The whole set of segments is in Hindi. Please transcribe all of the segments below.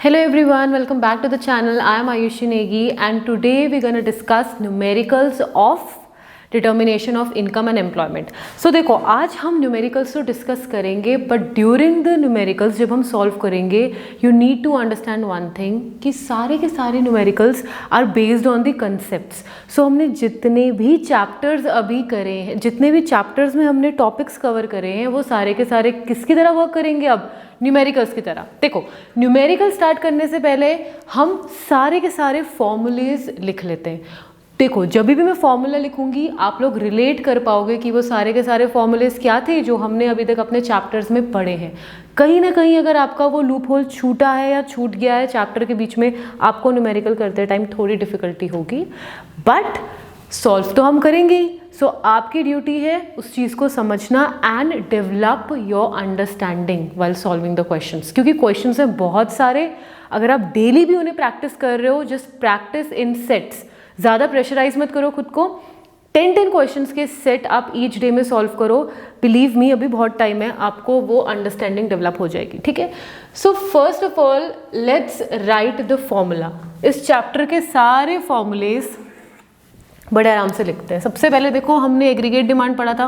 Hello everyone, welcome back to the channel. I am Ayushi Negi and today we're going to discuss numericals of determination of income and employment. So देखो आज हम numericals तो discuss करेंगे but during the numericals जब हम solve करेंगे you need to understand one thing कि सारे के सारे numericals are based on the concepts. So हमने जितने भी chapters अभी करे हैं, जितने भी chapters में हमने topics cover करे हैं वो सारे के सारे किसकी तरह work करेंगे अब न्यूमेरिकल्स की तरह. देखो न्यूमेरिकल स्टार्ट करने से पहले हम सारे के सारे फॉर्मूलेज लिख लेते हैं. देखो जब भी मैं फॉर्मूला लिखूंगी आप लोग रिलेट कर पाओगे कि वो सारे के सारे फॉर्मूलेज क्या थे जो हमने अभी तक अपने चैप्टर्स में पढ़े हैं. कहीं ना कहीं अगर आपका वो लूप होल छूटा है या छूट गया है चैप्टर के बीच में, आपको न्यूमेरिकल करते टाइम थोड़ी डिफिकल्टी होगी बट सॉल्व तो हम करेंगे ही. सो आपकी ड्यूटी है उस चीज़ को समझना and develop your understanding while solving the questions. क्योंकि क्वेश्चंस हैं बहुत सारे, अगर आप डेली भी उन्हें प्रैक्टिस कर रहे हो, जस्ट प्रैक्टिस इन सेट्स. ज़्यादा प्रेशराइज मत करो खुद को. 10 क्वेश्चंस के सेट आप ईच डे में सॉल्व करो. बिलीव मी अभी बहुत टाइम है, आपको वो अंडरस्टैंडिंग डेवलप हो जाएगी. ठीक है. So first of all let's write the formula. इस चैप्टर के सारे फॉर्मूलेज बड़े आराम से लिखते हैं. सबसे पहले देखो हमने एग्रीगेट डिमांड पढ़ा था,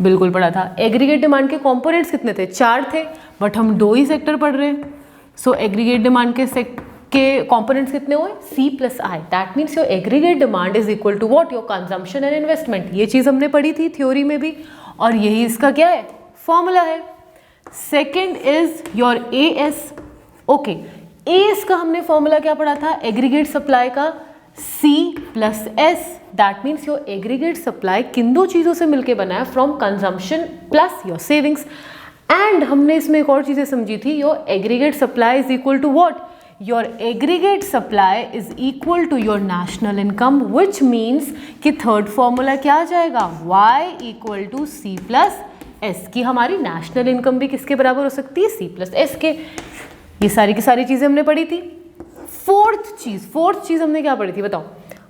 बिल्कुल पढ़ा था. एग्रीगेट डिमांड के कंपोनेंट्स कितने थे? 4 थे बट हम 2 ही सेक्टर पढ़ रहे हैं. सो एग्रीगेट डिमांड के कंपोनेंट्स कितने हुए? C + I. That means your aggregate demand is equal to what? Your consumption and investment. ये चीज़ हमने पढ़ी थी थ्योरी में भी और यही इसका क्या है? फॉर्मूला है. Second is your AS. Okay, AS का हमने फॉर्मूला क्या पढ़ा था? एग्रीगेट सप्लाई का C + S. That means your aggregate supply किन दो चीज़ों से मिलकर बना है? From consumption plus your savings. And हमने इसमें एक और चीज़ें समझी थी. Your aggregate supply is equal to what? Your aggregate supply is equal to your national income, which means कि थर्ड फॉर्मूला क्या आ जाएगा? Y = C + S. की हमारी नेशनल इनकम भी किसके बराबर हो सकती है? C + S के. ये सारी की सारी चीज़ें हमने पढ़ी थी. फोर्थ चीज़ हमने क्या पढ़ी थी बताओ?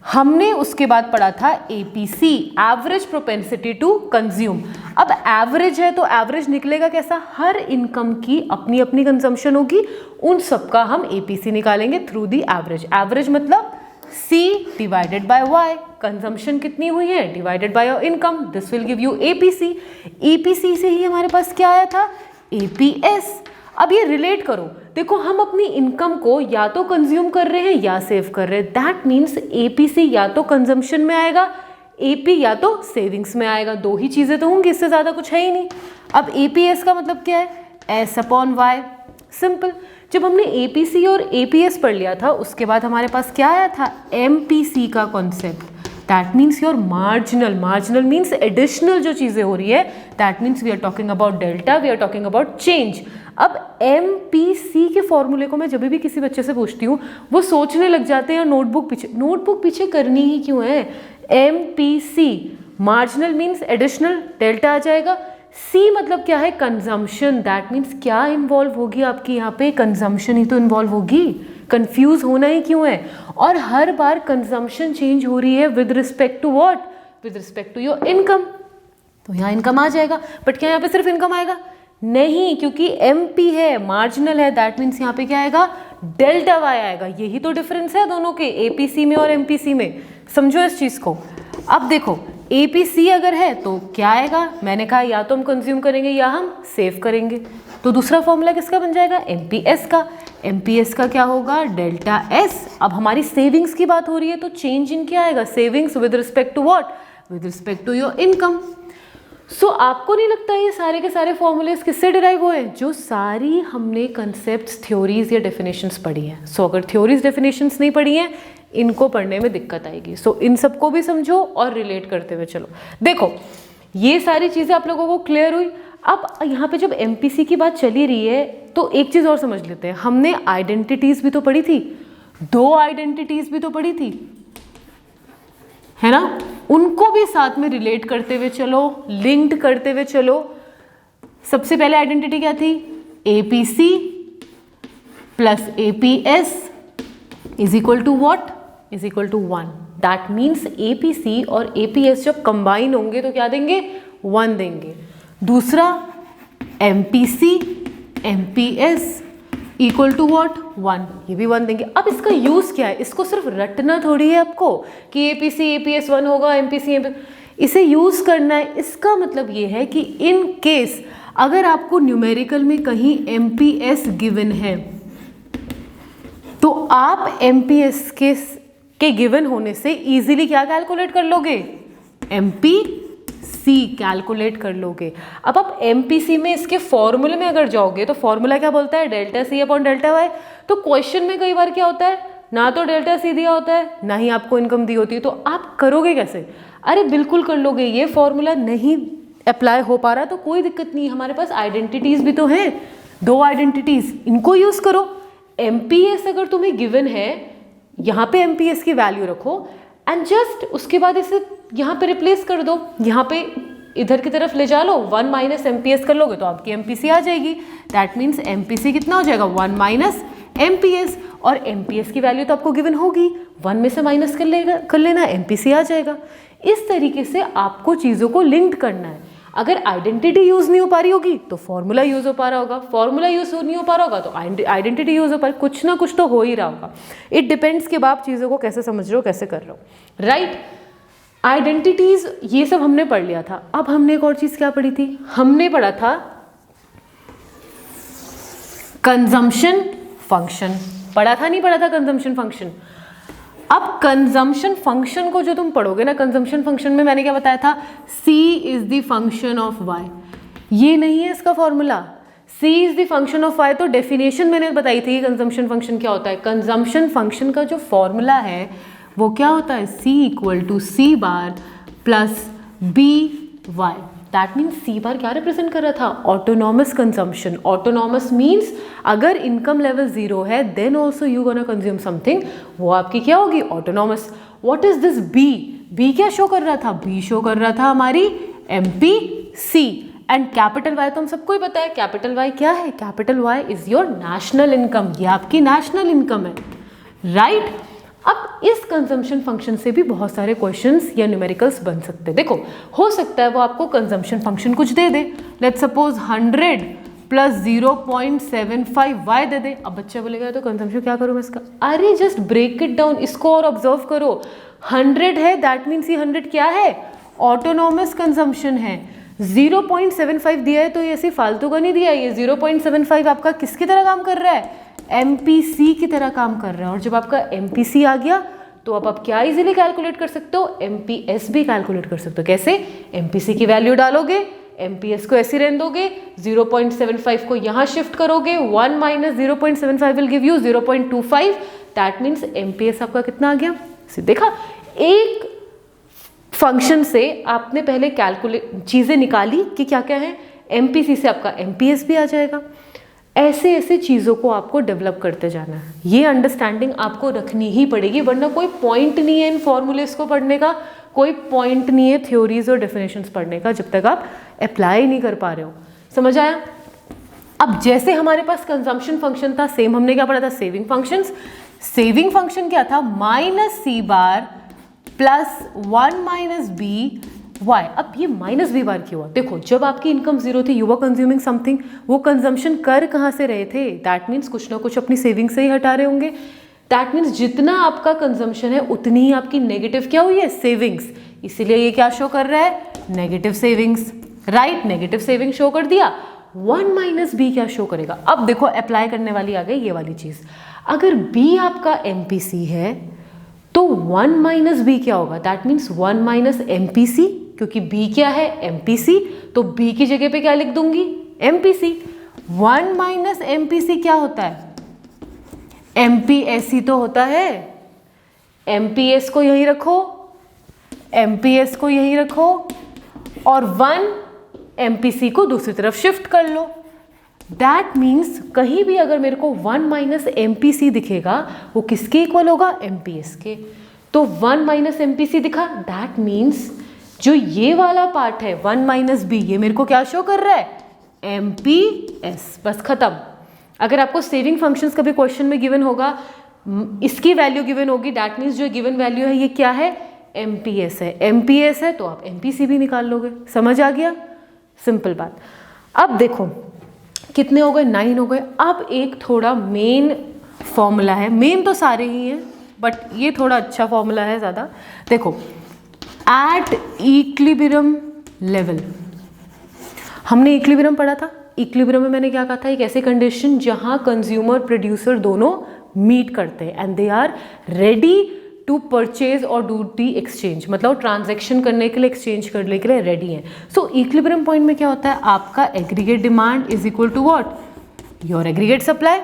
हमने उसके बाद पढ़ा था APC, average propensity to consume. अब एवरेज है तो एवरेज निकलेगा कैसा? हर इनकम की अपनी अपनी कंजम्पशन होगी, उन सबका हम APC निकालेंगे थ्रू दी एवरेज. एवरेज मतलब C / Y. कंजम्पशन कितनी हुई है? Divided by your income. This will give you APC. APC से ही हमारे पास क्या आया था? APS. अब ये रिलेट करो. देखो हम अपनी इनकम को या तो कंज्यूम कर रहे हैं या सेव कर रहे हैं. दैट मीन्स APC या तो कंजम्पशन में आएगा, AP या तो सेविंग्स में आएगा. 2 ही चीज़ें तो होंगी, इससे ज़्यादा कुछ है ही नहीं. अब APS का मतलब क्या है? S/Y. सिंपल. जब हमने APC और APS पढ़ लिया था उसके बाद हमारे पास क्या आया था? MPC का concept. That means your marginal means additional जो चीज़ें हो रही है. That means we are talking about delta, we are talking about change. अब MPC के फॉर्मूले को मैं जब भी किसी बच्चे से पूछती हूँ वो सोचने लग जाते हैं नोटबुक पीछे करनी ही क्यों है? MPC marginal means additional, delta आ जाएगा. C मतलब क्या है? कंजम्पशन. दैट मीन्स क्या इन्वॉल्व होगी आपकी यहाँ पे? कंजम्पशन ही तो इन्वॉल्व होगी. कंफ्यूज होना ही क्यों है? और हर बार कंजम्पशन चेंज हो रही है with respect to what? With respect to your income. तो यहाँ इनकम आ जाएगा. बट क्या यहाँ पे सिर्फ इनकम आएगा? नहीं, क्योंकि MP है, मार्जिनल है. दैट मीन्स यहाँ पे क्या आएगा? डेल्टा Y आएगा. यही तो डिफरेंस है दोनों के, APC में और MPC में. समझो इस चीज़ को. अब देखो APC अगर है तो क्या आएगा? मैंने कहा या तो हम कंज्यूम करेंगे या हम सेव करेंगे. तो दूसरा फॉर्मूला किसका बन जाएगा? MPS का. MPS का क्या होगा? Delta S. अब हमारी सेविंग्स की बात हो रही है तो चेंज इन क्या आएगा? Savings with respect to what? With respect to your income. So आपको नहीं लगता ये सारे के सारे फॉर्मूलेज किससे डिराइव हुए? जो सारी हमने कंसेप्ट्स, थ्योरीज या डेफिनेशंस पढ़ी हैं. सो अगर थ्योरीज डेफिनेशंस नहीं पढ़ी हैं इनको पढ़ने में दिक्कत आएगी. सो इन सबको भी समझो और रिलेट करते हुए चलो. देखो ये सारी चीज़ें आप लोगों को क्लियर हुई. अब यहाँ पे जब MPC की बात चली रही है तो एक चीज़ और समझ लेते हैं. हमने आइडेंटिटीज़ भी तो पढ़ी थी, 2 आइडेंटिटीज़ भी तो पढ़ी थी, है ना? उनको भी साथ में रिलेट करते हुए चलो, लिंक्ड करते हुए चलो. सबसे पहले आइडेंटिटी क्या थी? APC + APS is equal to what? Is equal to 1. That means APC और APS जब कंबाइन होंगे तो क्या देंगे? 1 देंगे. दूसरा MPC MPS equal to what 1, ये भी 1 देंगे। अब इसका यूज़ क्या है, इसको सिर्फ रटना थोड़ी है आपको कि एपीसी एपीएस 1 होगा, एमपीसी इसे यूज़ करना है। इसका मतलब ये है कि इन केस अगर आपको न्यूमेरिकल में कहीं एमपीएस गिवन है तो आप एमपीएस के गिवन होने से इजीली क्या कैलकुलेट कर लोगे, एमपीसी कैलकुलेट कर लोगे। अब आप एमपीसी में इसके फॉर्मूले में अगर जाओगे तो फॉर्मूला क्या बोलता है, delta C upon delta Y. तो क्वेश्चन में कई बार क्या होता है, ना तो डेल्टा सी दिया होता है ना ही आपको इनकम दी होती है, तो आप करोगे कैसे, अरे बिल्कुल कर लोगे। ये फॉर्मूला नहीं अप्लाई हो पा रहा तो कोई दिक्कत नहीं, हमारे पास आइडेंटिटीज भी तो हैं, 2 आइडेंटिटीज, इनको यूज करो। एमपीएस अगर तुम्हें गिवन है, यहाँ पे एमपीएस की वैल्यू रखो एंड जस्ट उसके बाद इसे यहाँ पे रिप्लेस कर दो, यहाँ पे इधर की तरफ ले जा लो, 1 माइनस एमपीएस कर लोगे तो आपकी एमपीसी आ जाएगी। दैट मीन्स एमपीसी कितना हो जाएगा, 1 माइनस एमपीएस। और एमपीएस की वैल्यू तो आपको गिवन होगी, 1 में से माइनस कर लेना, एमपीसी आ जाएगा। इस तरीके से आपको चीज़ों को लिंक करना है। अगर आइडेंटिटी यूज नहीं हो पा रही होगी तो फॉर्मूला यूज हो पा रहा होगा, फॉर्मूला यूज नहीं हो पा रहा होगा तो आइडेंटिटी यूज हो पा रही, कुछ ना कुछ तो हो ही रहा होगा। इट डिपेंड्स कि आप चीज़ों को कैसे समझ रहे हो, कैसे कर रहे हो, राइट। आइडेंटिटीज ये सब हमने पढ़ लिया था। अब हमने एक और चीज़ क्या पढ़ी थी, हमने पढ़ा था कंजम्पशन फंक्शन। पढ़ा था नहीं पढ़ा था कंजम्पशन फंक्शन। अब कंजम्पशन फंक्शन को जो तुम पढ़ोगे ना, कंजम्पशन फंक्शन में मैंने क्या बताया था, c is the function of y। ये नहीं है इसका formula, c is the function of y। तो डेफिनेशन मैंने बताई थी कि कंजम्पशन फंक्शन क्या होता है। कंजम्पशन फंक्शन का जो फॉर्मूला है वो क्या होता है, c equal to c bar plus by। That means C bar क्या रिप्रेजेंट कर रहा था, ऑटोनॉमस कंजम्पशन। ऑटोनॉमस मीन्स अगर इनकम लेवल 0 है then also you gonna consume something, वो आपकी क्या होगी, autonomous. What is this B, B क्या शो कर रहा था, बी शो कर रहा था हमारी एमपीसी। एंड कैपिटल वाई तो हम सबको ही पता है, कैपिटल वाई क्या है, capital Y is your national income, ये आपकी नेशनल इनकम है, राइट। अब इस कंजम्पशन फंक्शन से भी बहुत सारे क्वेश्चंस या न्यूमेरिकल्स बन सकते हैं। देखो हो सकता है वो आपको कंजम्पशन फंक्शन कुछ दे दे, लेट्स सपोज 100 प्लस 0.75 y दे दे। अब बच्चा बोलेगा तो कंजम्पशन क्या करूँ मैं इसका, अरे जस्ट ब्रेक इट डाउन, इसको और ऑब्जर्व करो। 100 है दैट मीन्स ये 100 क्या है, ऑटोनॉमस कंजम्पशन है। 0.75 दिया है तो ये ऐसे फालतू का नहीं दिया, ये 0.75 आपका किसकी तरह काम कर रहा है, एमपीसी की तरह काम कर रहा है। और जब आपका एमपीसी आ गया तो अब आप क्या इजीली कैलकुलेट कर सकते हो, एमपीएस भी कैलकुलेट कर सकते हो। कैसे, एमपीसी की वैल्यू डालोगे, एमपीएस को ऐसे रहने दोगे, 0.75 को यहाँ शिफ्ट करोगे, 1 minus 0.75 will give you 0.25। That means MPS आपका कितना आ गया। देखा, एक फंक्शन से आपने पहले कैलकुलेट चीज़ें निकाली कि क्या क्या है, एमपीसी से आपका एमपीएस भी आ जाएगा। ऐसे ऐसे चीज़ों को आपको डेवलप करते जाना है, ये अंडरस्टैंडिंग आपको रखनी ही पड़ेगी, वरना कोई पॉइंट नहीं है इन फॉर्मूलेस को पढ़ने का, कोई पॉइंट नहीं है थ्योरीज और डेफिनेशंस पढ़ने का जब तक आप अप्लाई नहीं कर पा रहे हो। समझ आया। अब जैसे हमारे पास कंजम्पशन फंक्शन था, सेम हमने क्या पढ़ा था, सेविंग फंक्शंस। सेविंग फंक्शन क्या था, माइनस सी बार प्लस 1 माइनस बी वाई। अब ये माइनस बी बार क्यों हुआ, देखो जब आपकी इनकम 0 थी, यू वर कंज्यूमिंग समथिंग, वो कंजम्पशन कर कहाँ से रहे थे, दैट मीन्स कुछ ना कुछ अपनी सेविंग से ही हटा रहे होंगे। दैट मीन्स जितना आपका कंजम्पशन है उतनी ही आपकी नेगेटिव क्या हुई है, सेविंग्स। इसीलिए ये क्या शो कर रहा है, negative savings, right. Negative saving show कर दिया, 1 माइनस बी क्या शो करेगा। अब देखो अप्लाई करने वाली आ गई ये वाली चीज़, अगर बी आपका एमपीसी है तो 1 माइनस बी क्या होगा, दैट मीन्स 1 माइनस एमपीसी, क्योंकि बी क्या है, एमपीसी, तो बी की जगह पे क्या लिख दूंगी, एमपीसी। 1 माइनस एमपीसी क्या होता है, एमपीएस ही तो होता है। एमपीएस को यहीं रखो, एमपीएस को यहीं रखो और 1 एमपीसी को दूसरी तरफ शिफ्ट कर लो। दैट मीन्स कहीं भी अगर मेरे को 1 माइनस एमपीसी दिखेगा वो किसके इक्वल होगा, एमपीएस के। तो 1 माइनस एमपीसी दिखा, दैट मीन्स जो ये वाला पार्ट है 1 माइनस बी, ये मेरे को क्या शो कर रहा है, एमपीएस। बस खत्म। अगर आपको सेविंग फंक्शंस का भी क्वेश्चन में गिवन होगा, इसकी वैल्यू गिवन होगी, दैट मीन्स जो गिवन वैल्यू है ये क्या है, एमपीएस है। एमपीएस है तो आप एमपीसी भी निकाल लोगे। समझ आ गया, सिंपल बात। अब देखो कितने हो गए, 9 हो गए। अब एक थोड़ा मेन फॉर्मूला है, मेन तो सारे ही हैं बट ये थोड़ा अच्छा फॉर्मूला है ज़्यादा। देखो, एट इक्विलिब्रियम लेवल, हमने इक्विलिब्रियम पढ़ा था। इक्विलिब्रियम में मैंने क्या कहा था, एक ऐसी कंडीशन जहां कंज्यूमर प्रोड्यूसर दोनों मीट करते हैं and they are ready to purchase और डू दी एक्सचेंज, मतलब ट्रांजैक्शन करने के लिए, एक्सचेंज करने के लिए रेडी है। सो इक्विलिब्रियम पॉइंट में क्या होता है, आपका aggregate demand is equal to what, your aggregate supply.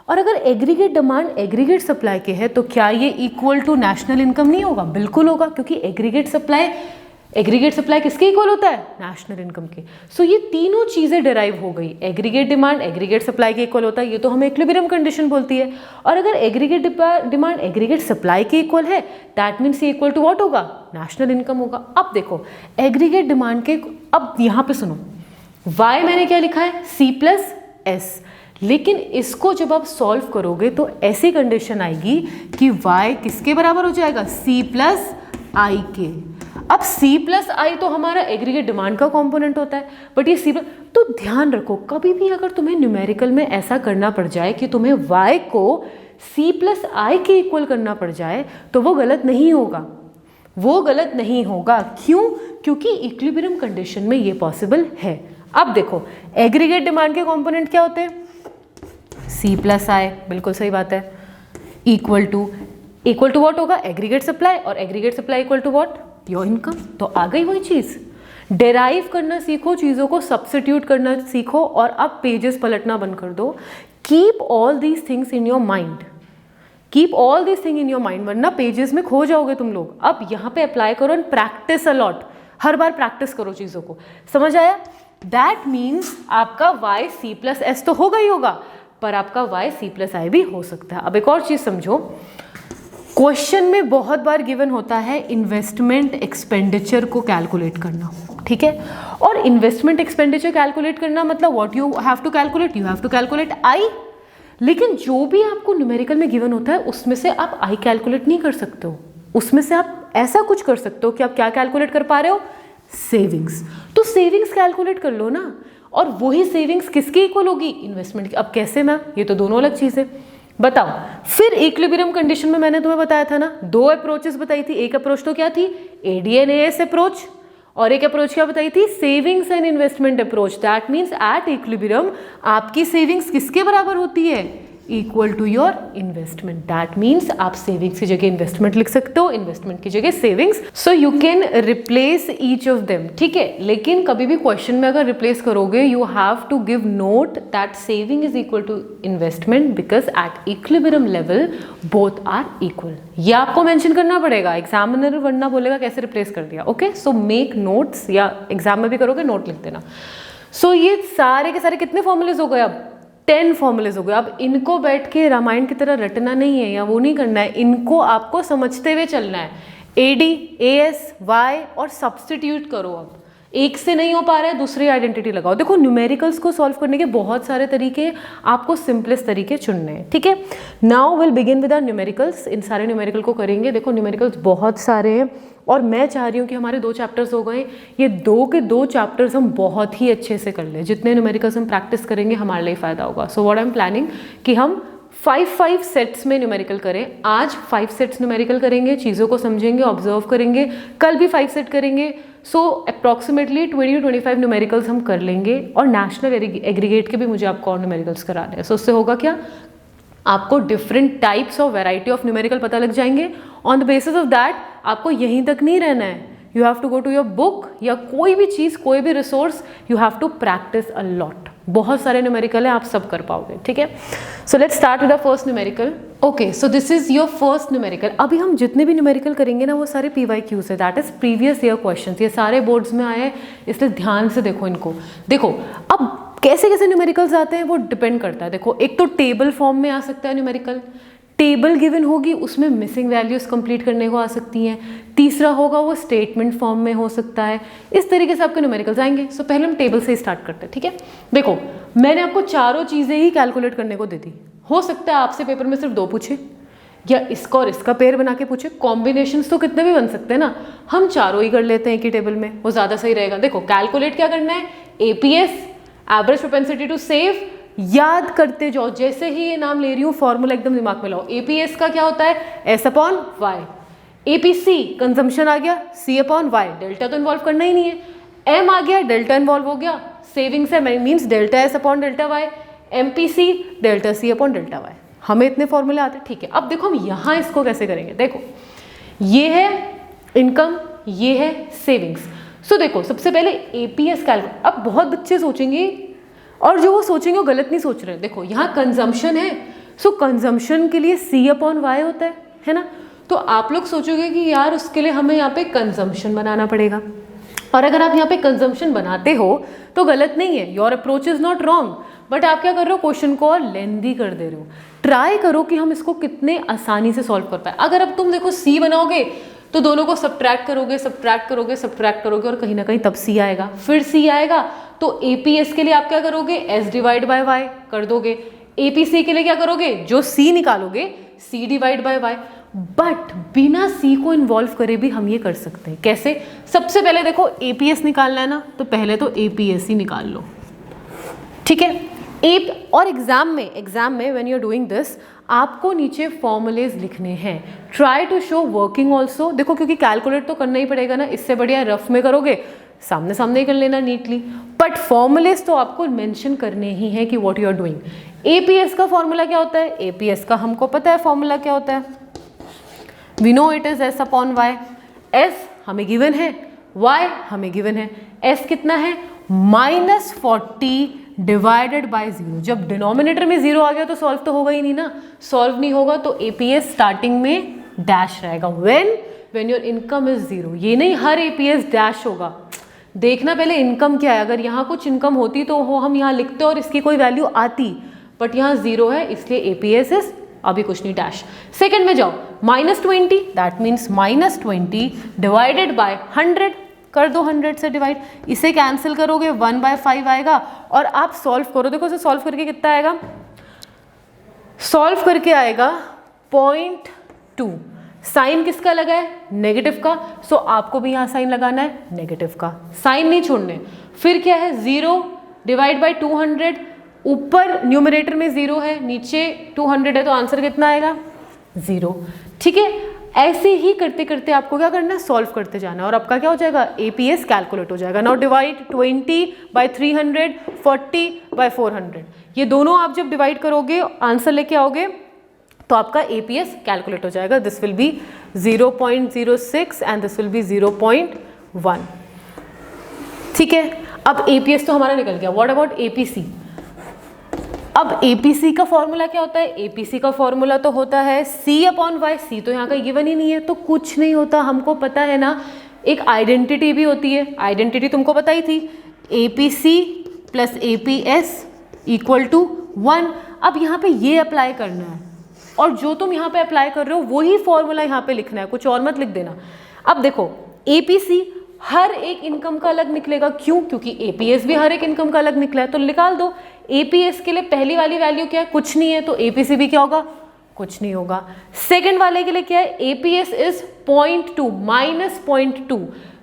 और अगर एग्रीगेट डिमांड एग्रीगेट सप्लाई के है तो क्या ये इक्वल टू नेशनल इनकम नहीं होगा? बिल्कुल होगा, क्योंकि एग्रीगेट सप्लाई किसके इक्वल होता है? नेशनल इनकम के। सो ये तीनों चीजें डिराइव हो गई, एग्रीगेट डिमांड एग्रीगेट सप्लाई के इक्वल होता है, ये तो हमें इक्विलिब्रियम कंडीशन बोलती है। और अगर एग्रीगेट डिमांड एग्रीगेट सप्लाई के इक्वल है, दैट मीन्स ये इक्वल टू व्हाट होगा? नेशनल इनकम होगा। अब देखो एग्रीगेट डिमांड के, अब यहाँ पे सुनो, y मैंने क्या लिखा है, C+S, लेकिन इसको जब आप सॉल्व करोगे तो ऐसी कंडीशन आएगी कि y किसके बराबर हो जाएगा? C+I के। अब C+I तो हमारा एग्रीगेट डिमांड का कंपोनेंट होता है, बट ये C+, तो ध्यान रखो कभी भी अगर तुम्हें न्यूमेरिकल में ऐसा करना पड़ जाए कि तुम्हें y को C+I के इक्वल करना पड़ जाए तो वो गलत नहीं होगा, वो गलत नहीं होगा। क्यों? क्योंकि इक्विलिब्रियम कंडीशन में ये पॉसिबल है। अब देखो एग्रीगेट डिमांड के कंपोनेंट क्या होते हैं? C+I, बिल्कुल सही बात है, इक्वल टू व्हाट होगा? एग्रीगेट सप्लाई, और aggregate supply equal to what? Your income. तो आ गई वही चीज, डेराइव करना सीखो, चीजों को सब्स्टिट्यूट करना सीखो, और अब पेजेस पलटना बंद कर दो। Keep all these things in your mind, keep all this thing in your mind, वरना पेजेस में खो जाओगे तुम लोग। अब यहाँ पे अप्लाई करो एंड प्रैक्टिस अलॉट, हर बार प्रैक्टिस करो चीज़ों को। समझ आया? दैट मीन्स आपका y C+S तो होगा ही होगा, पर आपका y C+I भी हो सकता है। अब एक और चीज़ समझो, क्वेश्चन में बहुत बार गिवन होता है इन्वेस्टमेंट एक्सपेंडिचर को कैलकुलेट करना, ठीक है? और इन्वेस्टमेंट एक्सपेंडिचर कैलकुलेट करना मतलब what you have to calculate, you have to calculate I. लेकिन जो भी आपको न्यूमेरिकल में गिवन होता है उसमें से आप आई कैलकुलेट नहीं कर सकते हो, उसमें से आप ऐसा कुछ कर सकते हो कि आप क्या कैलकुलेट कर पा रहे हो? सेविंग्स। तो सेविंग्स कैलकुलेट कर लो ना, और वही सेविंग्स किसकी इक्वल होगी? इन्वेस्टमेंट की। अब कैसे मैम? ये तो दोनों अलग चीज़ है, बताओ। फिर इक्विलिब्रियम कंडीशन में मैंने तुम्हें बताया था ना, 2 अप्रोचेस बताई थी। एक अप्रोच तो क्या थी? AD&AS अप्रोच, और एक अप्रोच क्या बताई थी? Savings and investment approach. That means at equilibrium आपकी सेविंग्स किसके बराबर होती है? Equal to your investment. That means आप सेविंग्स की जगह इन्वेस्टमेंट लिख सकते हो, इन्वेस्टमेंट की जगह savings. So you can replace each of them, ठीक है? लेकिन कभी भी क्वेश्चन में अगर रिप्लेस करोगे you have to give note that saving is equal to investment because at equilibrium level both are equal. ये आपको मेंशन करना पड़ेगा, एग्जामिनर वरना बोलेगा कैसे रिप्लेस कर दिया। ओके, सो मेक नोट्स, या एग्जाम में भी करोगे नोट लिख देना। सो ये सारे के सारे कितने फॉर्मूलेज हो गए? अब 10 फॉर्मूलेज हो गए। अब इनको बैठ के रामायण की तरह रटना नहीं है या वो नहीं करना है, इनको आपको समझते हुए चलना है। AD, AS, Y और सब्स्टिट्यूट करो। अब एक से नहीं हो पा रहा है, दूसरी आइडेंटिटी लगाओ। देखो न्यूमेरिकल्स को सॉल्व करने के बहुत सारे तरीके, आपको सिंपलेस्ट तरीके चुनने हैं, ठीक है? Now will begin with our numericals. इन सारे न्यूमेरिकल को करेंगे। देखो न्यूमेरिकल्स बहुत सारे हैं और मैं चाह रही हूँ कि हमारे 2 चैप्टर्स हो गए, ये 2 के 2 चैप्टर्स हम बहुत ही अच्छे से कर लें। जितने न्यूमेरिकल्स हम प्रैक्टिस करेंगे हमारे लिए फ़ायदा होगा। So what I am planning कि हम 5 सेट्स में न्यूमेरिकल करें। आज 5 सेट्स न्यूमेरिकल करेंगे, चीज़ों को समझेंगे, ऑब्जर्व करेंगे। कल भी 5 सेट करेंगे। सो अप्रॉक्सीमेटली 20-25 न्यूमेरिकल्स हम कर लेंगे, और नेशनल एग्रीगेट के भी मुझे आपको और न्यूमेरिकल्स कराने हैं। सो उससे होगा क्या, आपको different types of variety of numerical पता लग जाएंगे। On the basis of that आपको यहीं तक नहीं रहना है, you have to go to your book या कोई भी चीज़, कोई भी resource, you have to practice a lot. बहुत सारे न्यूमेरिकल है, आप सब कर पाओगे, ठीक है? So let's start with the first numerical. Okay, so this is your first numerical. अभी हम जितने भी न्यूमेरिकल करेंगे ना वो सारे PYQs है, that is previous year questions. ये सारे बोर्ड्स में आए हैं, इसलिए ध्यान से देखो इनको। देखो अब कैसे कैसे न्यूमेरिकल्स आते हैं वो डिपेंड करता है। देखो एक तो टेबल फॉर्म में आ सकता है न्यूमेरिकल, टेबल गिवन होगी उसमें मिसिंग वैल्यूज कंप्लीट करने को आ सकती हैं। तीसरा होगा वो स्टेटमेंट फॉर्म में हो सकता है। इस तरीके से आपके न्यूमेरिकल्स आएंगे। सो पहले हम टेबल से ही स्टार्ट करते हैं, ठीक है? देखो मैंने आपको चारों चीज़ें ही कैलकुलेट करने को दे दी। हो सकता है आपसे पेपर में सिर्फ 2 पूछे, या इसका और इसका पेयर बना के पूछे। कॉम्बिनेशंस तो कितने भी बन सकते हैं ना, हम चारों ही कर लेते हैं एक ही टेबल में, वो ज़्यादा सही रहेगा। देखो कैलकुलेट क्या करना है, APS average propensity to save याद करते जाओ, जैसे ही ये नाम ले रही हूँ फॉर्मूला एकदम दिमाग में लाओ। एपीएस का क्या होता है, S upon Y. APC consumption आ गया, सी अपॉन वाई, डेल्टा तो इन्वॉल्व करना ही नहीं है। एम आ गया, डेल्टा इन्वॉल्व हो गया, सेविंग्स है means delta S upon delta Y. MPC delta C upon delta Y. हमें इतने फॉर्मूले आते हैं, ठीक है। अब देखो हम यहाँ इसको कैसे करेंगे। देखो ये है इनकम, ये है सेविंग्स। सो देखो सबसे पहले एपीएस कैलकुलेट। अब बहुत बच्चे सोचेंगे, और जो वो सोचेंगे वो गलत नहीं सोच रहे। देखो यहाँ कंजम्पशन है, सो कंजम्पशन के लिए सी अपॉन वाई होता है ना। तो आप लोग सोचोगे कि यार उसके लिए हमें यहाँ पे कंजम्पशन बनाना पड़ेगा, और अगर आप यहाँ पे कंजम्पशन बनाते हो तो गलत नहीं है, your approach is not wrong, but आप क्या कर रहे हो, क्वेश्चन को और लेंदी कर दे रहे हो। ट्राई करो कि हम इसको कितने आसानी से सॉल्व कर पाए। अगर अब तुम देखो सी बनाओगे तो दोनों को सब्ट्रैक्ट करोगे, सब्ट्रैक्ट करोगे, सब्ट्रैक्ट करोगे, और कहीं ना कहीं तब सी आएगा, फिर सी आएगा। तो एपीएस के लिए आप क्या करोगे, एस डिवाइड बाय वाई कर दोगे। एपीसी के लिए क्या करोगे, जो सी निकालोगे सी डिवाइड बाय वाई। बट बिना सी को इन्वॉल्व करे भी हम ये कर सकते हैं। कैसे, सबसे पहले देखो एपीएस निकालना है ना, तो पहले तो एपीएस ही निकाल लो, ठीक है। और एग्जाम में when you are doing this आपको नीचे फॉर्मूलेज लिखने हैं। Try to show working also. देखो क्योंकि कैलकुलेट तो करना ही पड़ेगा ना, इससे बढ़िया रफ में करोगे, सामने सामने ही कर लेना नीटली, बट फॉर्मूलेज तो आपको मेंशन करने ही है कि what you are doing. APS का फॉर्मूला क्या होता है, एपीएस का हमको पता है फॉर्मूला क्या होता है, we know it is S upon Y. S हमें गिवन है, वाई हमें गिवन है। एस कितना है, -40 डिवाइडेड बाय 0। जब डिनोमिनेटर में 0 आ गया तो सॉल्व तो होगा ही नहीं ना, सॉल्व नहीं होगा तो एपीएस स्टार्टिंग में डैश रहेगा। व्हेन योर इनकम इज 0, ये नहीं हर एपीएस डैश होगा। देखना पहले इनकम क्या है, अगर यहाँ कुछ इनकम होती तो वो हम यहाँ लिखते और इसकी कोई वैल्यू आती, बट यहाँ 0 है इसलिए एपीएस इज अभी कुछ नहीं डैश। सेकंड में जाओ, -20 दैट मीन्स -20 डिवाइडेड बाय 100 कर दो, 100 से डिवाइड, इसे कैंसिल करोगे 1/5 आएगा। और आप सॉल्व करो, देखो इसे सॉल्व करके कितना आएगा, सॉल्व करके आएगा 0.2। साइन किसका लगा है, नेगेटिव का, सो आपको भी यहाँ साइन लगाना है नेगेटिव का, साइन नहीं छोड़ने। फिर क्या है, 0 डिवाइड बाई 200, ऊपर न्यूमरेटर में 0 है, नीचे 200 है, तो आंसर कितना आएगा 0, ठीक है। ऐसे ही करते करते आपको क्या करना है, सॉल्व करते जाना, और आपका क्या हो जाएगा, एपीएस कैलकुलेट हो जाएगा। नाउ डिवाइड 20/300, 40/400, ये दोनों आप जब डिवाइड करोगे आंसर लेके आओगे तो आपका एपीएस कैलकुलेट हो जाएगा। This will be 0.06 and this will be 0.1, ठीक है। अब एपीएस तो हमारा निकल गया, व्हाट अबाउट एपीसी। अब एपीसी का फॉर्मूला क्या होता है, एपीसी का फॉर्मूला तो होता है सी अपॉन वाई। सी तो यहाँ का गिवन ही नहीं है तो कुछ नहीं होता, हमको पता है ना। एक आइडेंटिटी भी होती है, आइडेंटिटी तुमको पता ही थी, APC plus APS equal to 1। अब यहाँ पे ये अप्लाई करना है, और जो तुम यहाँ पे अप्लाई कर रहे हो वही फॉर्मूला यहाँ पे लिखना है, कुछ और मत लिख देना। अब देखो एपीसी हर एक इनकम का अलग निकलेगा, क्यों, क्योंकि एपीएस भी हर एक इनकम का अलग निकला है, तो निकाल दो। एपीएस के लिए पहली वाली वैल्यू क्या है, कुछ नहीं है, तो एपीसी भी क्या होगा, कुछ नहीं होगा। सेकंड वाले के लिए क्या है, एपीएस इज 0.2 -0.2,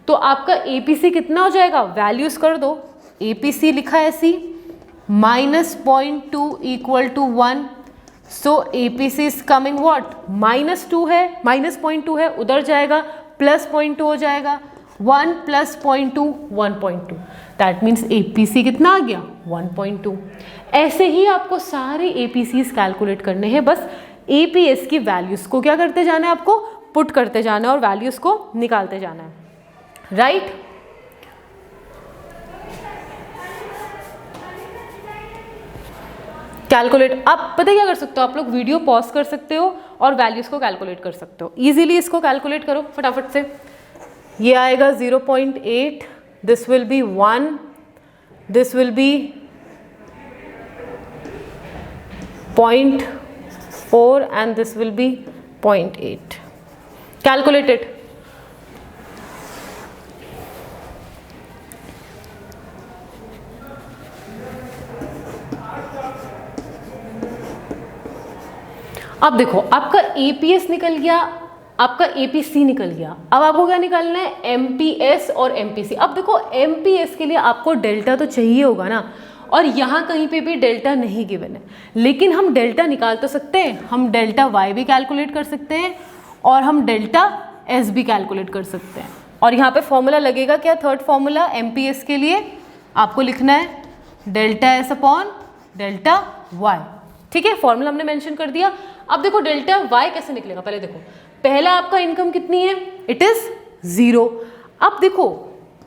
तो आपका एपीसी कितना हो जाएगा, वैल्यूज कर दो। एपीसी लिखा है ऐसी, -0.2 equal to 1, so APC is coming what, -2 है, -0.2 है, उधर जाएगा +0.2 हो जाएगा, 1 + 0.2 1.2, दैट मीन्स एपीसी कितना आ गया 1.2। ऐसे ही आपको सारे एपीसीज कैलकुलेट करने हैं, बस एपीएस की वैल्यूज को क्या करते जाना है, आपको पुट करते जाना है और वैल्यूज को निकालते जाना है, राइट। कैलकुलेट, आप पता है क्या कर सकते हो, आप लोग वीडियो पॉज कर सकते हो और वैल्यूज को कैलकुलेट कर सकते हो। इजीली इसको कैलकुलेट करो फटाफट से। ये आएगा 0.8, this will be 1, this will be 0.4 and this will be 0.8। Calculated. अब देखो आपका एपीएस निकल गया, आपका एपीसी निकल गया, अब आपको क्या निकालना है, एमपीएस और एमपीसी। अब देखो एमपीएस के लिए आपको डेल्टा तो चाहिए होगा ना, और यहाँ कहीं पे भी डेल्टा नहीं गिवन है, लेकिन हम डेल्टा निकाल तो सकते हैं, हम डेल्टा वाई भी कैलकुलेट कर सकते हैं और हम डेल्टा एस भी कैलकुलेट कर सकते हैं। और यहाँ पे फॉर्मूला लगेगा क्या, थर्ड फॉर्मूला एमपीएस के लिए आपको लिखना है delta S upon delta Y. ठीक है, फॉर्मूला हमने मेंशन कर दिया। अब देखो डेल्टा वाई कैसे निकलेगा, पहले देखो पहला आपका इनकम कितनी है, इट इज 0। अब देखो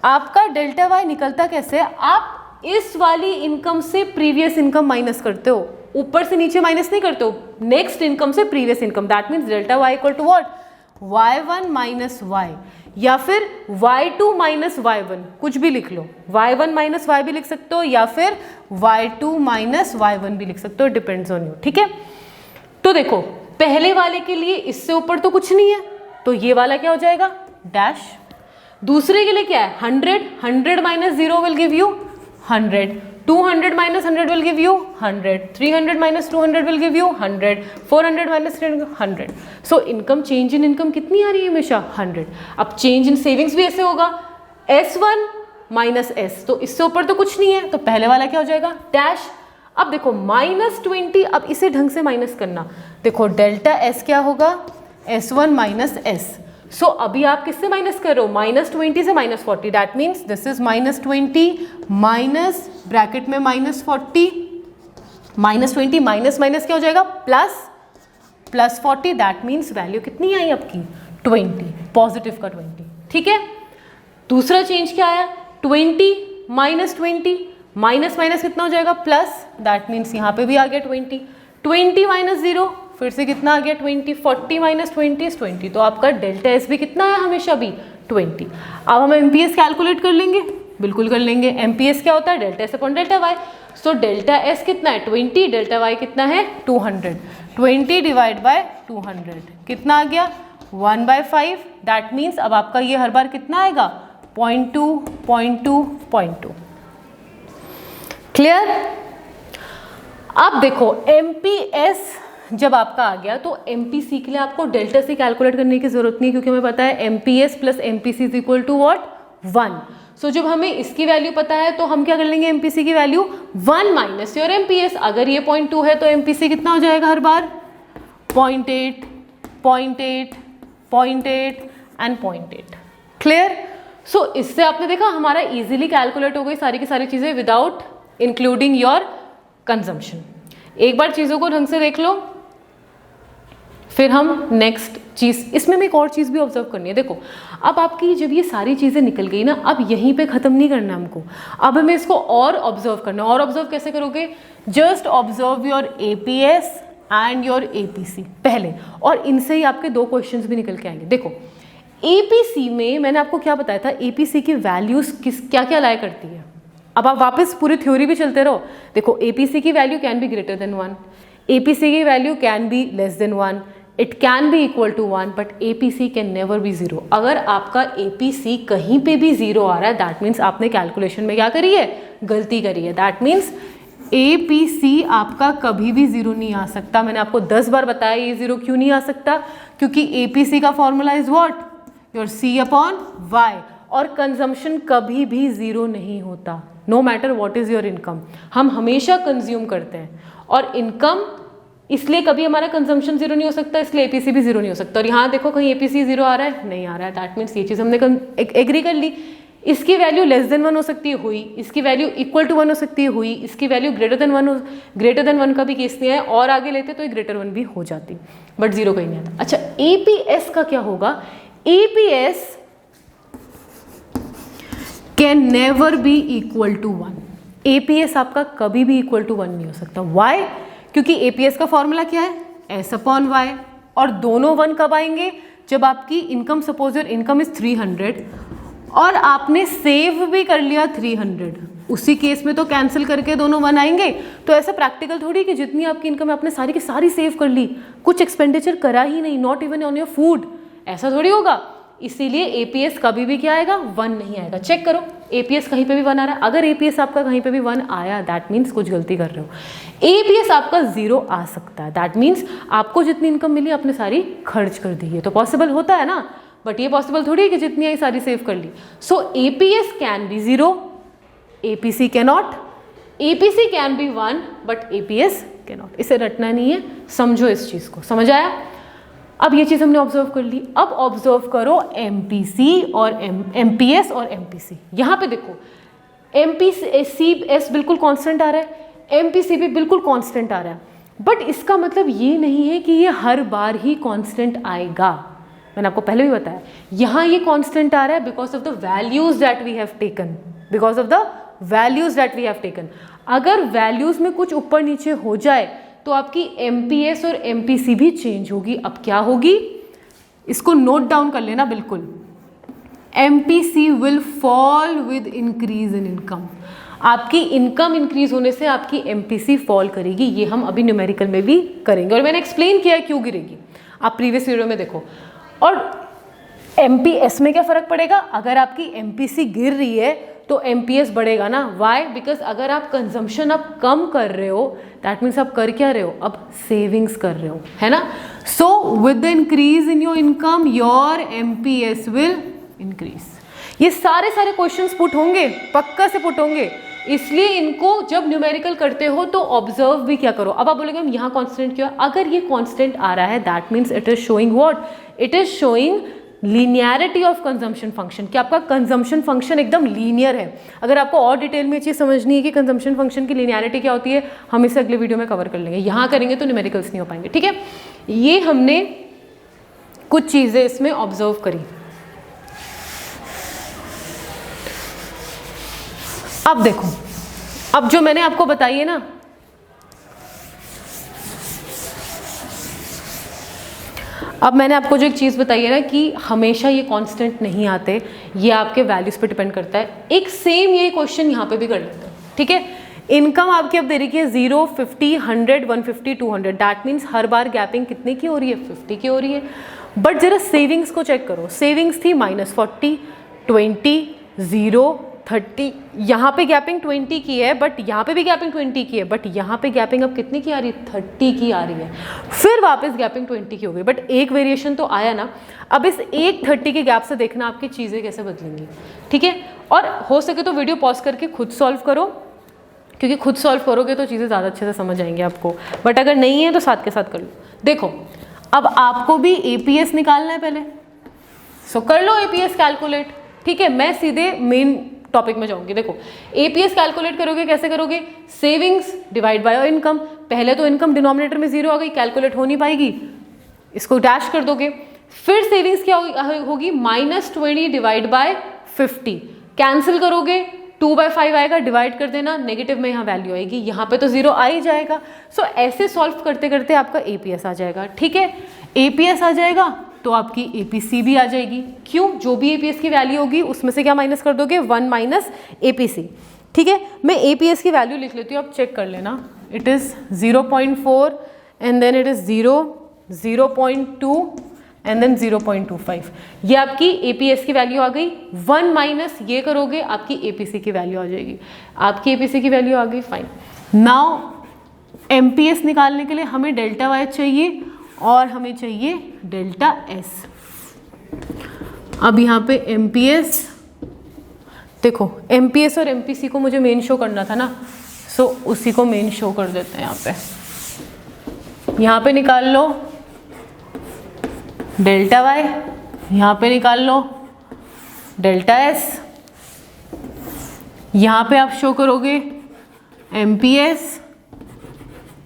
आपका डेल्टा वाई निकलता कैसे, आप इस वाली इनकम से प्रीवियस इनकम माइनस करते हो, ऊपर से नीचे माइनस नहीं करते हो, नेक्स्ट इनकम से previous income. That means delta Y equal to what, y1 minus Y, या फिर y2 माइनस y1, कुछ भी लिख लो, y1 माइनस y भी लिख सकते हो या फिर y2 माइनस y1 भी लिख सकते हो, डिपेंड्स ऑन यू। ठीक है, तो देखो पहले वाले के लिए इससे ऊपर तो कुछ नहीं है, तो ये वाला क्या हो जाएगा, डैश। दूसरे के लिए क्या है, 100, 100 minus 0 will give you 100, 200 minus 100 will give you 100, 300 minus 200 will give you 100, 400 minus 100। So income, change in income कितनी आ रही है हमेशा, 100। अब चेंज इन सेविंग्स भी ऐसे होगा, S1 माइनस S, तो इससे ऊपर तो कुछ नहीं है, तो पहले वाला क्या हो जाएगा, डैश। अब देखो -20, अब इसे ढंग से माइनस करना, देखो डेल्टा S क्या होगा, S1 माइनस S। सो अभी आप किससे माइनस कर रहे हो, -20 से -40, that means this is -20 minus bracket में -40, -20 माइनस माइनस क्या हो जाएगा, प्लस 40, दैट मीन्स वैल्यू कितनी आई आपकी, 20, पॉजिटिव का 20। ठीक है, दूसरा चेंज क्या आया, 20 माइनस 20, माइनस माइनस कितना हो जाएगा, प्लस, दैट मीन्स यहाँ पे भी आ गया 20, 20 माइनस 0 फिर से कितना आ गया 20, 40 माइनस 20 इज 20, तो आपका डेल्टा एस भी कितना है हमेशा भी 20। अब हम एमपीएस कैलकुलेट कर लेंगे, बिल्कुल कर लेंगे। एमपीएस क्या होता है, delta S upon delta Y. So delta S कितना है 20, डेल्टा वाई कितना है 200, 20 डिवाइड बाय 200 कितना आ गया 1/5, दैट मीन्स अब आपका ये हर बार कितना आएगा 0.2, 0.2, 0.2। क्लियर। अब देखो एमपीएस जब आपका आ गया तो एमपीसी के लिए आपको डेल्टा सी कैलकुलेट करने की जरूरत नहीं है, क्योंकि हमें पता है MPS plus MPC is equal to what 1। सो जब हमें इसकी वैल्यू पता है तो हम क्या कर लेंगे, एमपीसी की वैल्यू 1 माइनस योर एमपीएस। अगर ये 0.2 है तो एमपीसी कितना हो जाएगा हर बार 0.8, 0.8, 0.8 एंड 0.8। क्लियर। सो इससे आपने देखा हमारा इजीली कैलकुलेट हो गई सारी की सारी चीजें विदाउट इंक्लूडिंग योर कंजम्पशन। एक बार चीजों को ढंग से देख लो, फिर हम नेक्स्ट चीज, इसमें हमें एक और चीज भी ऑब्जर्व करनी है। देखो अब आपकी जब ये सारी चीजें निकल गई ना, अब यहीं पे खत्म नहीं करना हमको, अब हमें इसको और ऑब्जर्व करना है। और ऑब्जर्व कैसे करोगे, just observe your APS and your APC पहले, और इनसे ही आपके 2 क्वेश्चंस भी निकल के आएंगे। देखो एपीसी में मैंने आपको क्या बताया था, एपीसी की वैल्यूज क्या क्या लाया करती है। अब आप वापस पूरी थ्योरी भी चलते रहो। देखो एपीसी की value can be greater than 1, APC की value can be less than 1, it can be equal to 1, but APC can never be 0। अगर आपका एपीसी कहीं पे भी 0 आ रहा है, दैट मीन्स आपने कैलकुलेशन में क्या करी है, गलती करी है। दैट मीन्स एपीसी आपका कभी भी 0 नहीं आ सकता। मैंने आपको 10 बार बताया ये 0 क्यों नहीं आ सकता, क्योंकि एपीसी का formula is what, your C upon Y, और कंजम्पशन कभी भी 0 नहीं होता, no matter what is your income. हम हमेशा कंज्यूम करते हैं, और इनकम इसलिए कभी हमारा कंजम्पशन 0 नहीं हो सकता, इसलिए एपीसी भी 0 नहीं हो सकता। और यहाँ देखो कहीं एपीसी 0 आ रहा है, नहीं आ रहा है, दैट मीन्स ये चीज़ हमने एग्री कर ली। इसकी वैल्यू लेस देन 1 हो सकती है, हुई। इसकी वैल्यू इक्वल टू 1 हो सकती है, हुई। इसकी वैल्यू ग्रेटर देन 1 का भी केस नहीं है, और आगे लेते तो ग्रेटर 1 भी हो जाती, बट 0 कहीं नहीं आता। अच्छा एपीएस का क्या होगा, APS can never be equal to 1। APS आपका कभी भी इक्वल टू 1 नहीं हो सकता। वाई, क्योंकि एपीएस का फॉर्मूला क्या है, एस अपॉन वाई, और दोनों 1 कब आएंगे, जब आपकी income, suppose your income is 300 और आपने सेव भी कर लिया 300, उसी केस में तो कैंसिल करके दोनों 1 आएंगे। तो ऐसा प्रैक्टिकल थोड़ी कि जितनी आपकी इनकम है आपने सारी की सारी सेव कर ली, कुछ एक्सपेंडिचर करा ही नहीं, not even on your food, ऐसा थोड़ी होगा। इसीलिए एपीएस कभी भी क्या आएगा, 1 नहीं आएगा। चेक करो एपीएस कहीं पे भी 1 आ रहा है, अगर एपीएस आपका कहीं पे भी 1 आया, दैट मीन्स कुछ गलती कर रहे हो। एपीएस आपका 0 आ सकता है, दैट मीन्स आपको जितनी इनकम मिली आपने सारी खर्च कर दी है, तो पॉसिबल होता है ना, बट ये पॉसिबल थोड़ी है कि जितनी आई सारी सेव कर ली। So APS can be 0, APC can not, APC can be 1 but APS can not. इसे रटना नहीं है, समझो इस चीज को, समझ आया? अब ये चीज हमने ऑब्जर्व कर ली। अब ऑब्जर्व करो MPC और MPS और MPC। यहां पे देखो MPS बिल्कुल कांस्टेंट आ रहा है, MPC भी बिल्कुल कांस्टेंट आ रहा है, बट इसका मतलब ये नहीं है कि ये हर बार ही कांस्टेंट आएगा। मैंने आपको पहले भी बताया, यहाँ ये कांस्टेंट आ रहा है because of the values that we have taken, because of the values that we have taken. अगर वैल्यूज में कुछ ऊपर नीचे हो जाए तो आपकी MPS और MPC भी चेंज होगी। अब क्या होगी, इसको नोट डाउन कर लेना बिल्कुल। MPC will fall with increase in income. आपकी इनकम इंक्रीज होने से आपकी MPC फॉल करेगी। ये हम अभी न्यूमेरिकल में भी करेंगे और मैंने एक्सप्लेन किया है क्यों गिरेगी, आप प्रीवियस वीडियो में देखो। और MPS में क्या फर्क पड़ेगा, अगर आपकी MPC गिर रही है तो MPS बढ़ेगा ना। वाई? बिकॉज अगर आप कंजम्पशन अब कम कर रहे हो, दैट मीन्स आप कर क्या रहे हो, अब सेविंग्स कर रहे हो, है ना। So with the increase in your income your MPS will increase. ये सारे क्वेश्चंस पुट होंगे, पक्का से पुट होंगे, इसलिए इनको जब न्यूमेरिकल करते हो तो ऑब्जर्व भी क्या करो। अब आप बोलेंगे हम यहाँ कॉन्स्टेंट क्यों है, अगर ये कॉन्स्टेंट आ रहा है that means it is showing what, it is showing linearity of consumption function, कि आपका कंजम्पशन फंक्शन एकदम लीनियर है। अगर आपको और डिटेल में ये चीज़ समझनी है कि कंजम्पशन फंक्शन की लीनियरिटी क्या होती है, हम इसे अगले वीडियो में कवर कर लेंगे। यहाँ करेंगे तो न्यूमेरिकल्स नहीं हो पाएंगे, ठीक है। ये हमने कुछ चीज़ें इसमें ऑब्जर्व करी। अब देखो, अब जो मैंने आपको बताई है ना, अब मैंने आपको जो एक चीज़ बताई है ना कि हमेशा ये कांस्टेंट नहीं आते, ये आपके वैल्यूज पे डिपेंड करता है। एक सेम ये क्वेश्चन यहाँ पे भी कर लेते हैं, ठीक है। इनकम आपकी अब दे रही है 0, 50, 100, 150, 200, that means her bar gapping कितने की हो रही है, 50 की हो रही है। बट जरा सेविंग्स को चेक करो, सेविंग्स थी -40, 20, 0, 30, यहाँ पे गैपिंग 20 की है, बट यहाँ पे भी गैपिंग 20 की है, बट यहाँ पे गैपिंग अब कितनी की आ रही है, 30 की आ रही है। फिर वापस गैपिंग 20 की हो गई, बट एक वेरिएशन तो आया ना। अब इस एक 30 के गैप से देखना आपकी चीज़ें कैसे बदलेंगी, ठीक है। और हो सके तो वीडियो पॉज करके खुद सॉल्व करो, क्योंकि खुद सॉल्व करोगे तो चीज़ें ज़्यादा अच्छे से समझ आएंगी आपको, बट अगर नहीं है तो साथ के साथ कर लो। देखो अब आपको भी APS निकालना है पहले, सो कर लो APS कैलकुलेट, ठीक है। मैं सीधे मेन टॉपिक में जाऊंगी। देखो APS कैलकुलेट करोगे, कैसे करोगे, सेविंग्स डिवाइड बाय इनकम। पहले तो इनकम डिनोमिनेटर में 0 आ गई, कैलकुलेट हो नहीं पाएगी, इसको डैश कर दोगे। फिर सेविंग्स क्या होगी, -20 डिवाइड बाय 50, कैंसिल करोगे 2/5 आएगा, डिवाइड कर देना, नेगेटिव में यहाँ वैल्यू आएगी, यहाँ पे तो 0 आ ही जाएगा। सो ऐसे सॉल्व करते करते आपका APS आ जाएगा, ठीक है। APS आ जाएगा तो आपकी APC भी आ जाएगी। क्यों, जो भी APS की वैल्यू होगी उसमें से क्या माइनस कर दोगे, 1 माइनस APC, ठीक है। मैं APS की वैल्यू लिख लेती हूँ, आप चेक कर लेना। It is 0.4 and then it is 0, 0.2 and then 0.25। ये आपकी APS की वैल्यू आ गई। 1 माइनस ये करोगे आपकी APC की वैल्यू आ जाएगी, आपकी APC की वैल्यू आ गई, फाइन। नाउ MPS निकालने के लिए हमें डेल्टा Y चाहिए और हमें चाहिए डेल्टा S। अब यहाँ पे MPS देखो, MPS और MPC को मुझे मेन शो करना था ना, सो उसी को मेन शो कर देते हैं। यहाँ पे निकाल लो डेल्टा Y, यहाँ पे निकाल लो डेल्टा S, यहाँ पे आप शो करोगे MPS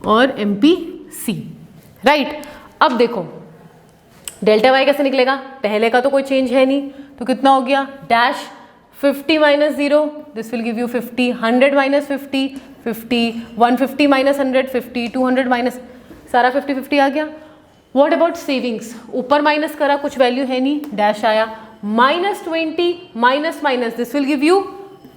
और MPC, राइट। अब देखो डेल्टा Y कैसे निकलेगा, पहले का तो कोई चेंज है नहीं, तो कितना हो गया, dash 50 minus 0, this will give you 50, 100 minus 50, 50, 150 minus 100, 50, 200 minus, सारा 50 आ गया। व्हाट अबाउट सेविंग्स, ऊपर माइनस करा, कुछ वैल्यू है नहीं, डैश आया, -20 minus minus, this will give you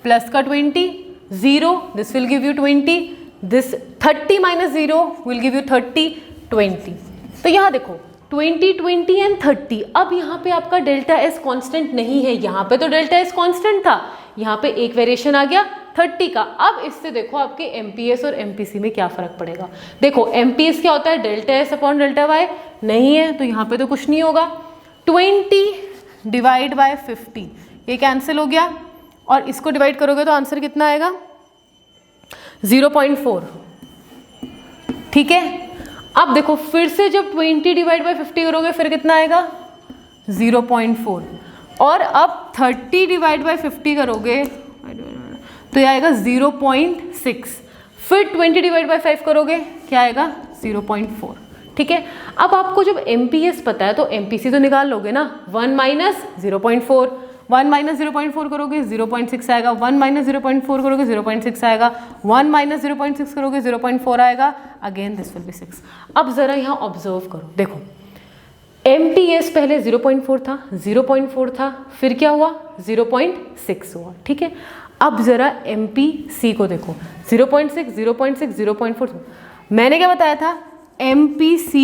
plus का 20, 0, this will give you 20, this 30 minus 0 will give you 30, 20। तो यहाँ देखो 20, 20 एंड 30। अब यहाँ पे आपका डेल्टा S कांस्टेंट नहीं है, यहाँ पे तो डेल्टा S कांस्टेंट था, यहाँ पे एक वेरिएशन आ गया 30 का। अब इससे देखो आपके MPS और MPC में क्या फर्क पड़ेगा। देखो MPS क्या होता है, delta S upon delta Y, नहीं है तो यहाँ पे तो कुछ नहीं होगा। 20 डिवाइड बाय 50, ये कैंसिल हो गया और इसको डिवाइड करोगे तो आंसर कितना आएगा, 0.4, ठीक है। अब देखो फिर से जब 20 डिवाइड बाय 50 करोगे फिर कितना आएगा 0.4, और अब 30 डिवाइड बाय 50 करोगे तो ये आएगा 0.6, फिर 20 डिवाइड बाय 5 करोगे क्या आएगा 0.4, ठीक है। अब आपको जब MPS पता है तो MPC तो निकाल लोगे ना, 1 माइनस 0.4, 1 माइनस 0.4 करोगे 0.6 आएगा, 1 माइनस 0.4 करोगे 0.6 आएगा, 1 माइनस 0.6 करोगे 0.4 आएगा, अगेन दिस विल बी 6। अब जरा यहाँ ऑब्जर्व करो, देखो MPS पहले 0.4 था, 0.4 था, फिर क्या हुआ 0.6 हुआ, ठीक है। अब जरा MPC को देखो 0.6, 0.6, 0.4, मैंने क्या बताया था MPC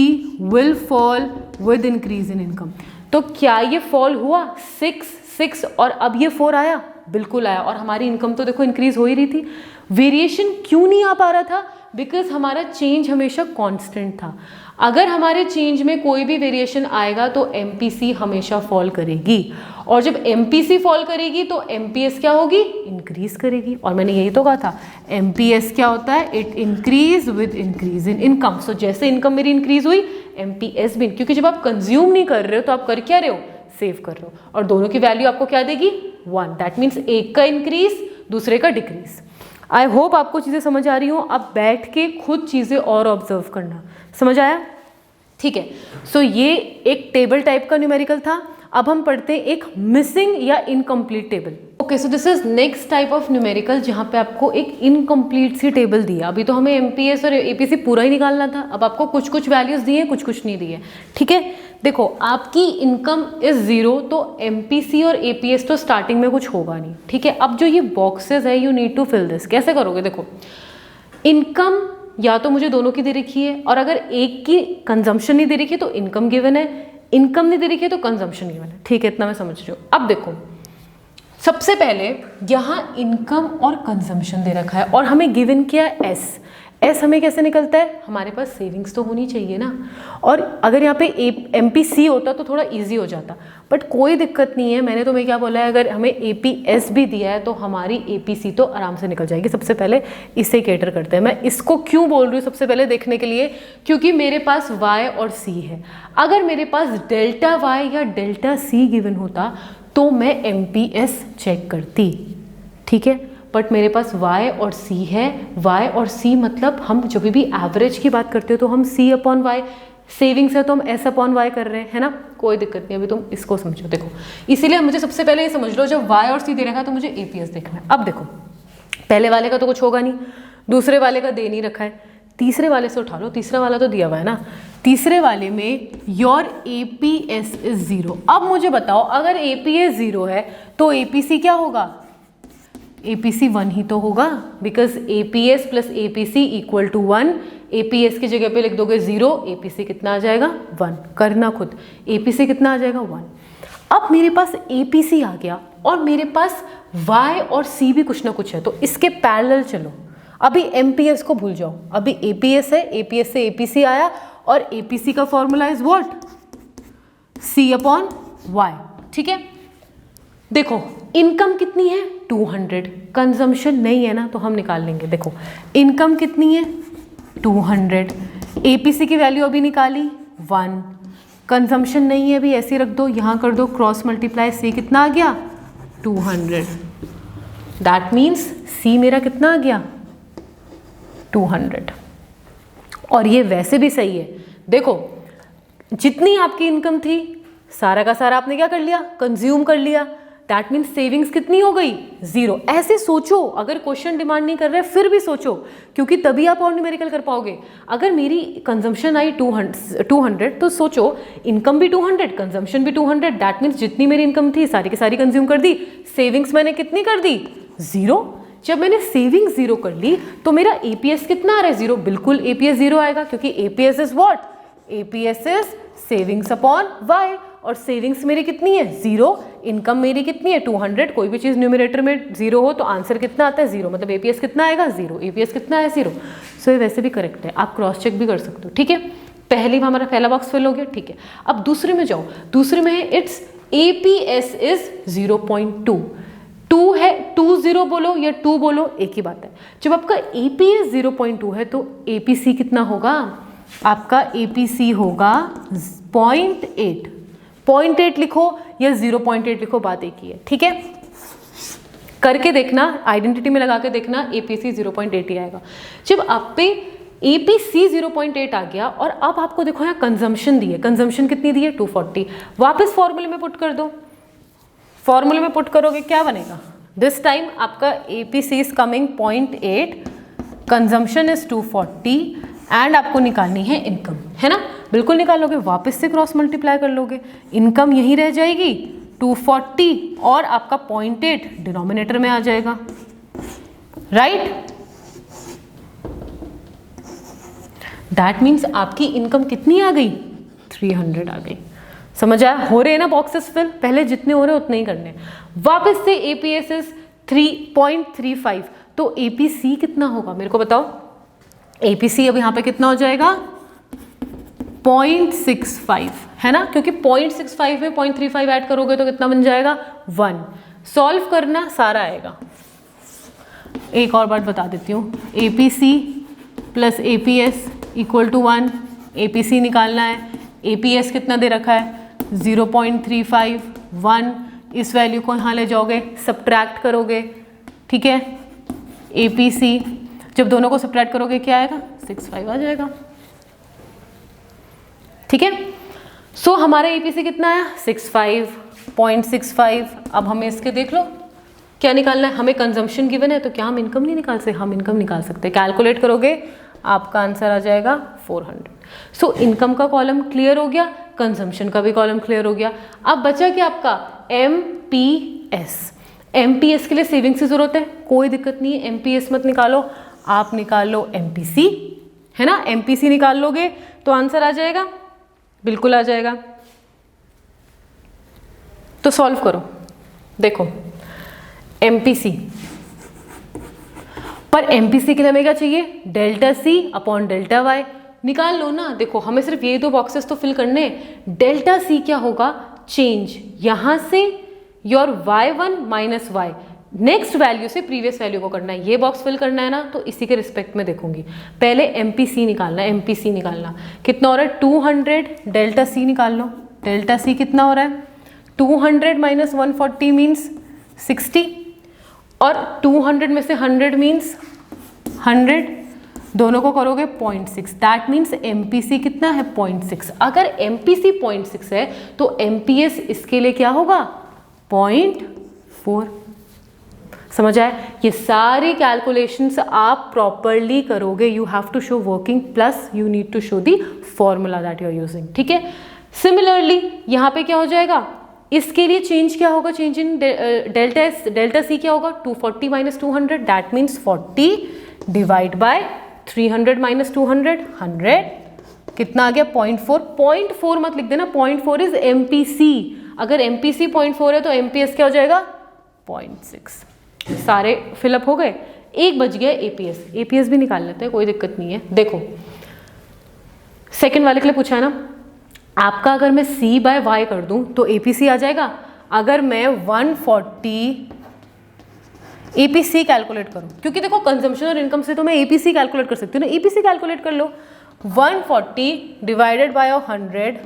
will fall with increase in income, तो क्या ये फॉल हुआ 6 और अब ये 4 आया, बिल्कुल आया, और हमारी इनकम तो देखो इंक्रीज हो ही रही थी। वेरिएशन क्यों नहीं आ पा रहा था, बिकॉज हमारा चेंज हमेशा कांस्टेंट था। अगर हमारे चेंज में कोई भी वेरिएशन आएगा तो MPC हमेशा फॉल करेगी, और जब MPC फॉल करेगी तो MPS क्या होगी, इंक्रीज करेगी। और मैंने यही तो कहा था MPS क्या होता है, it increase with increase in income. So जैसे इनकम मेरी इंक्रीज हुई MPS भी, क्योंकि जब आप कंज्यूम नहीं कर रहे हो तो आप कर क्या रहे हो, सेव कर रहे हो, और दोनों की वैल्यू आपको क्या देगी 1, दैट मीन्स एक का इंक्रीज दूसरे का डिक्रीज। आई होप आपको चीज़ें समझ आ रही हो, अब बैठ के खुद चीज़ें और ऑब्जर्व करना, समझ आया, ठीक है। सो ये एक टेबल टाइप का न्यूमेरिकल था। अब हम पढ़ते हैं एक मिसिंग या incomplete table. Okay, so this is next type of numerical जहाँ पे आपको एक इनकम्प्लीट सी टेबल दी है। अभी तो हमें MPS और APC पूरा ही निकालना था, अब आपको कुछ कुछ वैल्यूज दिए कुछ कुछ नहीं दिए, ठीक है। देखो आपकी इनकम इज 0, तो MPC और APS तो स्टार्टिंग में कुछ होगा नहीं, ठीक है। अब जो ये बॉक्सेस है you need to fill this, कैसे करोगे, देखो इनकम या तो मुझे दोनों की दे रखी है, और अगर एक की कंजम्पशन नहीं दे रखी है तो इनकम गिवन है, इनकम नहीं दे रखी है तो कंजम्पशन गिवन है, ठीक है, इतना मैं समझ रही हूँ। अब देखो सबसे पहले यहाँ इनकम और कंजम्पशन दे रखा है और हमें गिवन किया है एस हमें कैसे निकलता है, हमारे पास सेविंग्स तो होनी चाहिए ना, और अगर यहाँ पे MPC होता तो थोड़ा इजी हो जाता, बट कोई दिक्कत नहीं है। मैंने तुम्हें क्या बोला है, अगर हमें APS भी दिया है तो हमारी APC तो आराम से निकल जाएगी। सबसे पहले इससे कैटर करते हैं। मैं इसको क्यों बोल रही हूँ सबसे पहले देखने के लिए, क्योंकि मेरे पास Y और C है। अगर मेरे पास डेल्टा Y या डेल्टा C गिवन होता तो मैं MPS चेक करती, ठीक है, बट मेरे पास Y और C है। Y और C मतलब हम जब भी एवरेज की बात करते हो तो हम C/Y, सेविंग्स है तो हम S/Y कर रहे हैं, है ना, कोई दिक्कत नहीं। अभी तुम इसको समझो, देखो इसीलिए मुझे सबसे पहले ये समझ लो, जब Y और C दे रखा है तो मुझे APS देखना है। अब देखो पहले वाले का तो कुछ होगा नहीं, दूसरे वाले का दे नहीं रखा है, तीसरे वाले से उठा लो, तीसरा वाला तो दिया हुआ है ना। तीसरे वाले में योर APS इज 0। अब मुझे बताओ अगर APS 0 है तो APC क्या होगा, APC 1 ही तो होगा, because APS plus APC equal to 1। APS की जगह पे लिख दोगे 0, APC कितना आ जाएगा 1, करना खुद, APC कितना आ जाएगा 1। अब मेरे पास APC आ गया और मेरे पास Y और C भी कुछ ना कुछ है, तो इसके पैरेलल चलो। अभी MPS को भूल जाओ, अभी APS है, APS से APC आया और APC का फॉर्मूला इज व्हाट, C/Y, ठीक है। देखो इनकम कितनी है 200, कंजम्पशन नहीं है ना तो हम निकाल लेंगे। देखो इनकम कितनी है 200, APC की वैल्यू अभी निकाली 1, कंजम्पशन नहीं है अभी ऐसे रख दो, यहाँ कर दो क्रॉस मल्टीप्लाई, C कितना आ गया 200, दैट मीन्स C मेरा कितना आ गया 200। और ये वैसे भी सही है, देखो जितनी आपकी इनकम थी सारा का सारा आपने क्या कर लिया, कंज्यूम कर लिया, दैट मीन्स सेविंग्स कितनी हो गई 0। ऐसे सोचो, अगर क्वेश्चन डिमांड नहीं कर रहे फिर भी सोचो, क्योंकि तभी आप और न्यूमेरिकल कर पाओगे। अगर मेरी कंजम्पशन आई 200 तो सोचो इनकम भी 200, कंजम्पशन भी 200, दैट मीन्स जितनी मेरी इनकम थी सारी की सारी कंज्यूम कर दी, सेविंग्स मैंने कितनी कर दी 0। जब मैंने सेविंग 0 कर ली तो मेरा APS कितना आ रहा है 0, बिल्कुल APS 0 आएगा, क्योंकि APS is what, APS is savings upon Y, और सेविंग्स मेरी कितनी है 0, इनकम मेरी कितनी है 200। कोई भी चीज़ न्यूमरेटर में 0 हो तो आंसर कितना आता है 0, मतलब APS कितना आएगा 0, APS कितना है 0। सो ये वैसे भी करेक्ट है, आप क्रॉस चेक भी कर सकते हो, ठीक है। पहले हमारा पहला बॉक्स फिल हो गया, ठीक है। अब दूसरे में जाओ, दूसरे में है इट्स APS इज 0.2, 2 है 20 बोलो या 2 बोलो एक ही बात है। जब आपका APS 0.2 है तो APC कितना होगा? आपका APC होगा 0.8। 0.8 लिखो या 0.8 लिखो, बात एक ही है, ठीक है। करके देखना, आइडेंटिटी में लगा के देखना, APC 0.8 ही आएगा। जब आप पे APC 0.8 आ गया और अब आपको देखो यहाँ कंजम्पशन दी है, कंजम्पशन कितनी दी है? 240। वापस फॉर्मूले में पुट कर दो, फॉर्मूले में पुट करोगे क्या बनेगा? दिस टाइम आपका APC is coming 0.8, consumption is 240 and आपको निकालनी है इनकम, है ना? बिल्कुल निकालोगे, वापस से क्रॉस मल्टीप्लाई कर लोगे, इनकम यहीं रह जाएगी 240 और आपका 0.8 डिनोमिनेटर में आ जाएगा, राइट? दैट मीन्स आपकी इनकम कितनी आ गई? 300 आ गई। समझ आया? हो रहे हैं ना बॉक्सेस फिल? पहले जितने हो रहे उतने ही करने। वापस से APS इज 3.35, तो APC कितना होगा मेरे को बताओ? APC अब यहाँ पे कितना हो जाएगा? 0.65, है ना? क्योंकि 0.65 में 0.35 ऐड करोगे तो कितना बन जाएगा? 1। सॉल्व करना, सारा आएगा। एक और बात बता देती हूँ, APC plus APS equal to 1। APC निकालना है, APS कितना दे रखा है? 0.35, 1। इस वैल्यू को यहाँ ले जाओगे, सब्ट्रैक्ट करोगे, ठीक है। APC जब दोनों को सब्ट्रैक्ट करोगे क्या आएगा? 65 आ जाएगा, ठीक है। सो हमारा APC कितना आया? 65.65। अब हमें इसके देख लो क्या निकालना है। हमें कंजम्पशन गिवन है तो क्या हम इनकम नहीं निकाल सकते? हम इनकम निकाल सकते हैं। कैलकुलेट करोगे आपका आंसर आ जाएगा 400। सो इनकम का कॉलम क्लियर हो गया, कंजम्पशन का भी कॉलम क्लियर हो गया। अब बचा क्या आपका? MPS। MPS के लिए सेविंग्स की जरूरत है, कोई दिक्कत नहीं है, MPS मत निकालो, आप निकाल लो MPC, है ना? MPC निकाल लोगे तो आंसर आ जाएगा, बिल्कुल आ जाएगा। तो सॉल्व करो, देखो MPC, पर MPC के लिए हमें क्या चाहिए? Delta C upon delta Y। निकाल लो ना। देखो हमें सिर्फ ये दो बॉक्सेस तो फिल करने हैं। डेल्टा C क्या होगा? चेंज यहां से your Y1 minus Y, next value से प्रीवियस वैल्यू को करना है। ये बॉक्स फिल करना है ना, तो इसी के रिस्पेक्ट में देखूंगी। पहले MPC निकालना है। MPC निकालना कितना हो रहा है? 200। डेल्टा C निकाल लो। डेल्टा C कितना हो रहा है? 200 माइनस 140 मीन्स 60, और 200 में से 100 मीन्स 100, दोनों को करोगे 0.6। दैट मीन्स MPC कितना है? 0.6। अगर MPC 0.6 है तो MPS इसके लिए क्या होगा? 0.4। समझ आया? ये सारी कैलकुलेशंस आप प्रॉपरली करोगे। You have to show working plus you need to show the formula that you are using, ठीक है। सिमिलरली यहाँ पे क्या हो जाएगा? इसके लिए चेंज क्या होगा? चेंज इन डेल्टा C क्या होगा? 240 minus 200, that means 40 divide by 300 minus 200, 100 कितना आ गया? 0.4। 0.4 मत लिख देना, 0.4 इज MPC। अगर MPC 0.4 है तो MPS क्या हो जाएगा? 0.6। सारे फिलअप हो गए। एक बच गया APS। APS भी निकाल लेते हैं, कोई दिक्कत नहीं है। देखो सेकेंड वाले के लिए पूछा है ना, आपका अगर मैं C बाय Y कर दूं तो APC आ जाएगा। अगर मैं 140 APC कैलकुलेट करूं, क्योंकि देखो कंजम्पशन और इनकम से तो मैं APC कैलकुलेट कर सकती हूँ ना, APC कैलकुलेट कर लो। 140 डिवाइडेड बाय 100,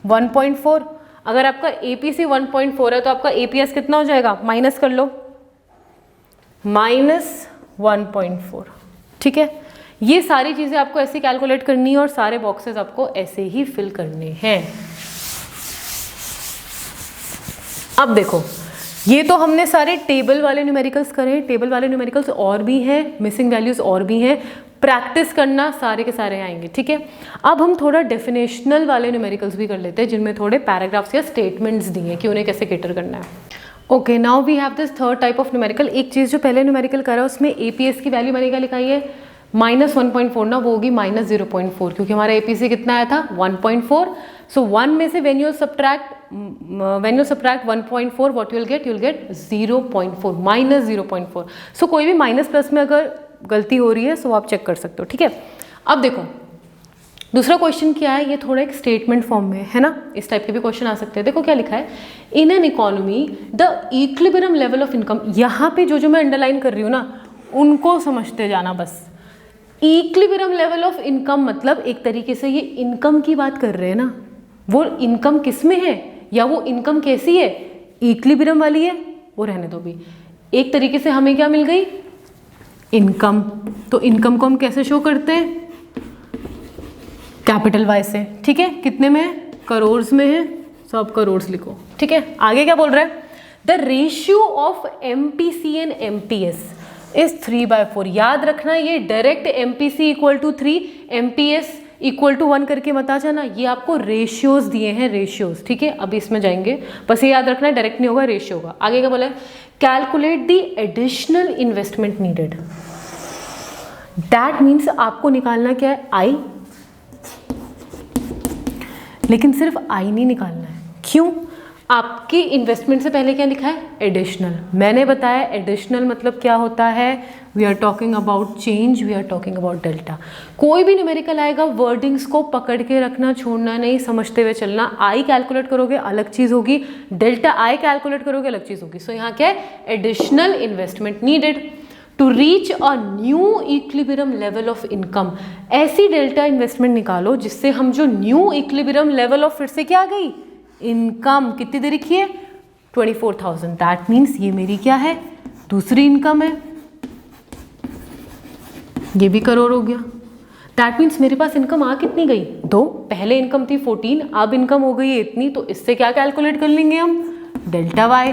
1.4। अगर आपका APC 1.4 है तो आपका APS कितना हो जाएगा? माइनस कर लो, माइनस 1.4, ठीक है। ये सारी चीजें आपको ऐसे कैलकुलेट करनी है और सारे बॉक्सेस आपको ऐसे ही फिल करने हैं। अब देखो ये तो हमने सारे टेबल वाले न्यूमेरिकल्स करे। टेबल वाले न्यूमेरिकल्स और भी हैं, मिसिंग वैल्यूज और भी हैं, प्रैक्टिस करना, सारे के सारे आएंगे, ठीक है। अब हम थोड़ा डेफिनेशनल वाले न्यूमेरिकल्स भी कर लेते हैं जिनमें थोड़े पैराग्राफ्स या स्टेटमेंट्स दिए कि उन्हें कैसे कैटर करना है। Okay, now we have this third type of numerical. एक चीज़ जो पहले न्यूमेरिकल करा उसमें APS की वैल्यू मैंने क्या लिखाई है? -1.4 ना, वो होगी -0.4, क्योंकि हमारा APC कितना आया था? 1.4। सो 1 में से when you subtract 1.4 what you will get? You will get 0.4, -0.4। सो कोई भी माइनस प्लस में अगर गलती हो रही है सो आप चेक कर सकते हो, ठीक है। अब देखो दूसरा क्वेश्चन क्या है, ये थोड़ा एक स्टेटमेंट फॉर्म में है ना, इस टाइप के भी क्वेश्चन आ सकते हैं। देखो क्या लिखा है, in an economy the equilibrium level of income. यहाँ पे जो मैं अंडरलाइन कर रही हूँ ना, उनको समझते जाना बस। इक्विलिब्रियम लेवल ऑफ इनकम मतलब एक तरीके से ये इनकम की बात कर रहे हैं ना, वो इनकम किस में है या वो इनकम कैसी है, इक्विलिब्रियम वाली है, वो रहने दो भी। एक तरीके से हमें क्या मिल गई, इनकम। तो इनकम को हम कैसे शो करते हैं, कैपिटल वाई से, ठीक है। कितने में है, करोड़ में है, सब करोड़ लिखो, ठीक है। आगे क्या बोल रहा है, the ratio of MPC and MPS is 3/4। याद रखना ये direct MPC equal to 3, MPS equal to 1 करके मत आ जाना, ये आपको रेशियोज दिए हैं, रेशियोज, ठीक है। अभी इसमें जाएंगे, बस ये याद रखना डायरेक्ट नहीं होगा, रेशियो होगा। आगे क्या बोला है, calculate the additional investment needed. That means आपको निकालना क्या है, आई, लेकिन सिर्फ आई नहीं निकालना है। क्यों, आपकी इन्वेस्टमेंट से पहले क्या लिखा है, एडिशनल। मैंने बताया एडिशनल मतलब क्या होता है, we are talking about change, we are talking about delta. कोई भी न्यूमेरिकल आएगा, वर्डिंग्स को पकड़ के रखना, छोड़ना नहीं, समझते हुए चलना। आई कैलकुलेट करोगे अलग चीज होगी, डेल्टा आई कैलकुलेट करोगे अलग चीज होगी। सो यहाँ क्या है, additional investment needed to reach a new equilibrium level of income. ऐसी डेल्टा इन्वेस्टमेंट निकालो जिससे हम जो न्यू इक्विलिब्रियम लेवल ऑफ, फिर से क्या आ गई, इनकम। कितनी दे रखी है, 24,000। दैट मीन्स ये मेरी क्या है, दूसरी इनकम है, ये भी करोड़ हो गया। दैट मीन्स मेरे पास इनकम आ कितनी गई, 2। पहले इनकम थी 14, अब इनकम हो गई है इतनी। तो इससे क्या कैलकुलेट कर लेंगे हम, डेल्टा वाई।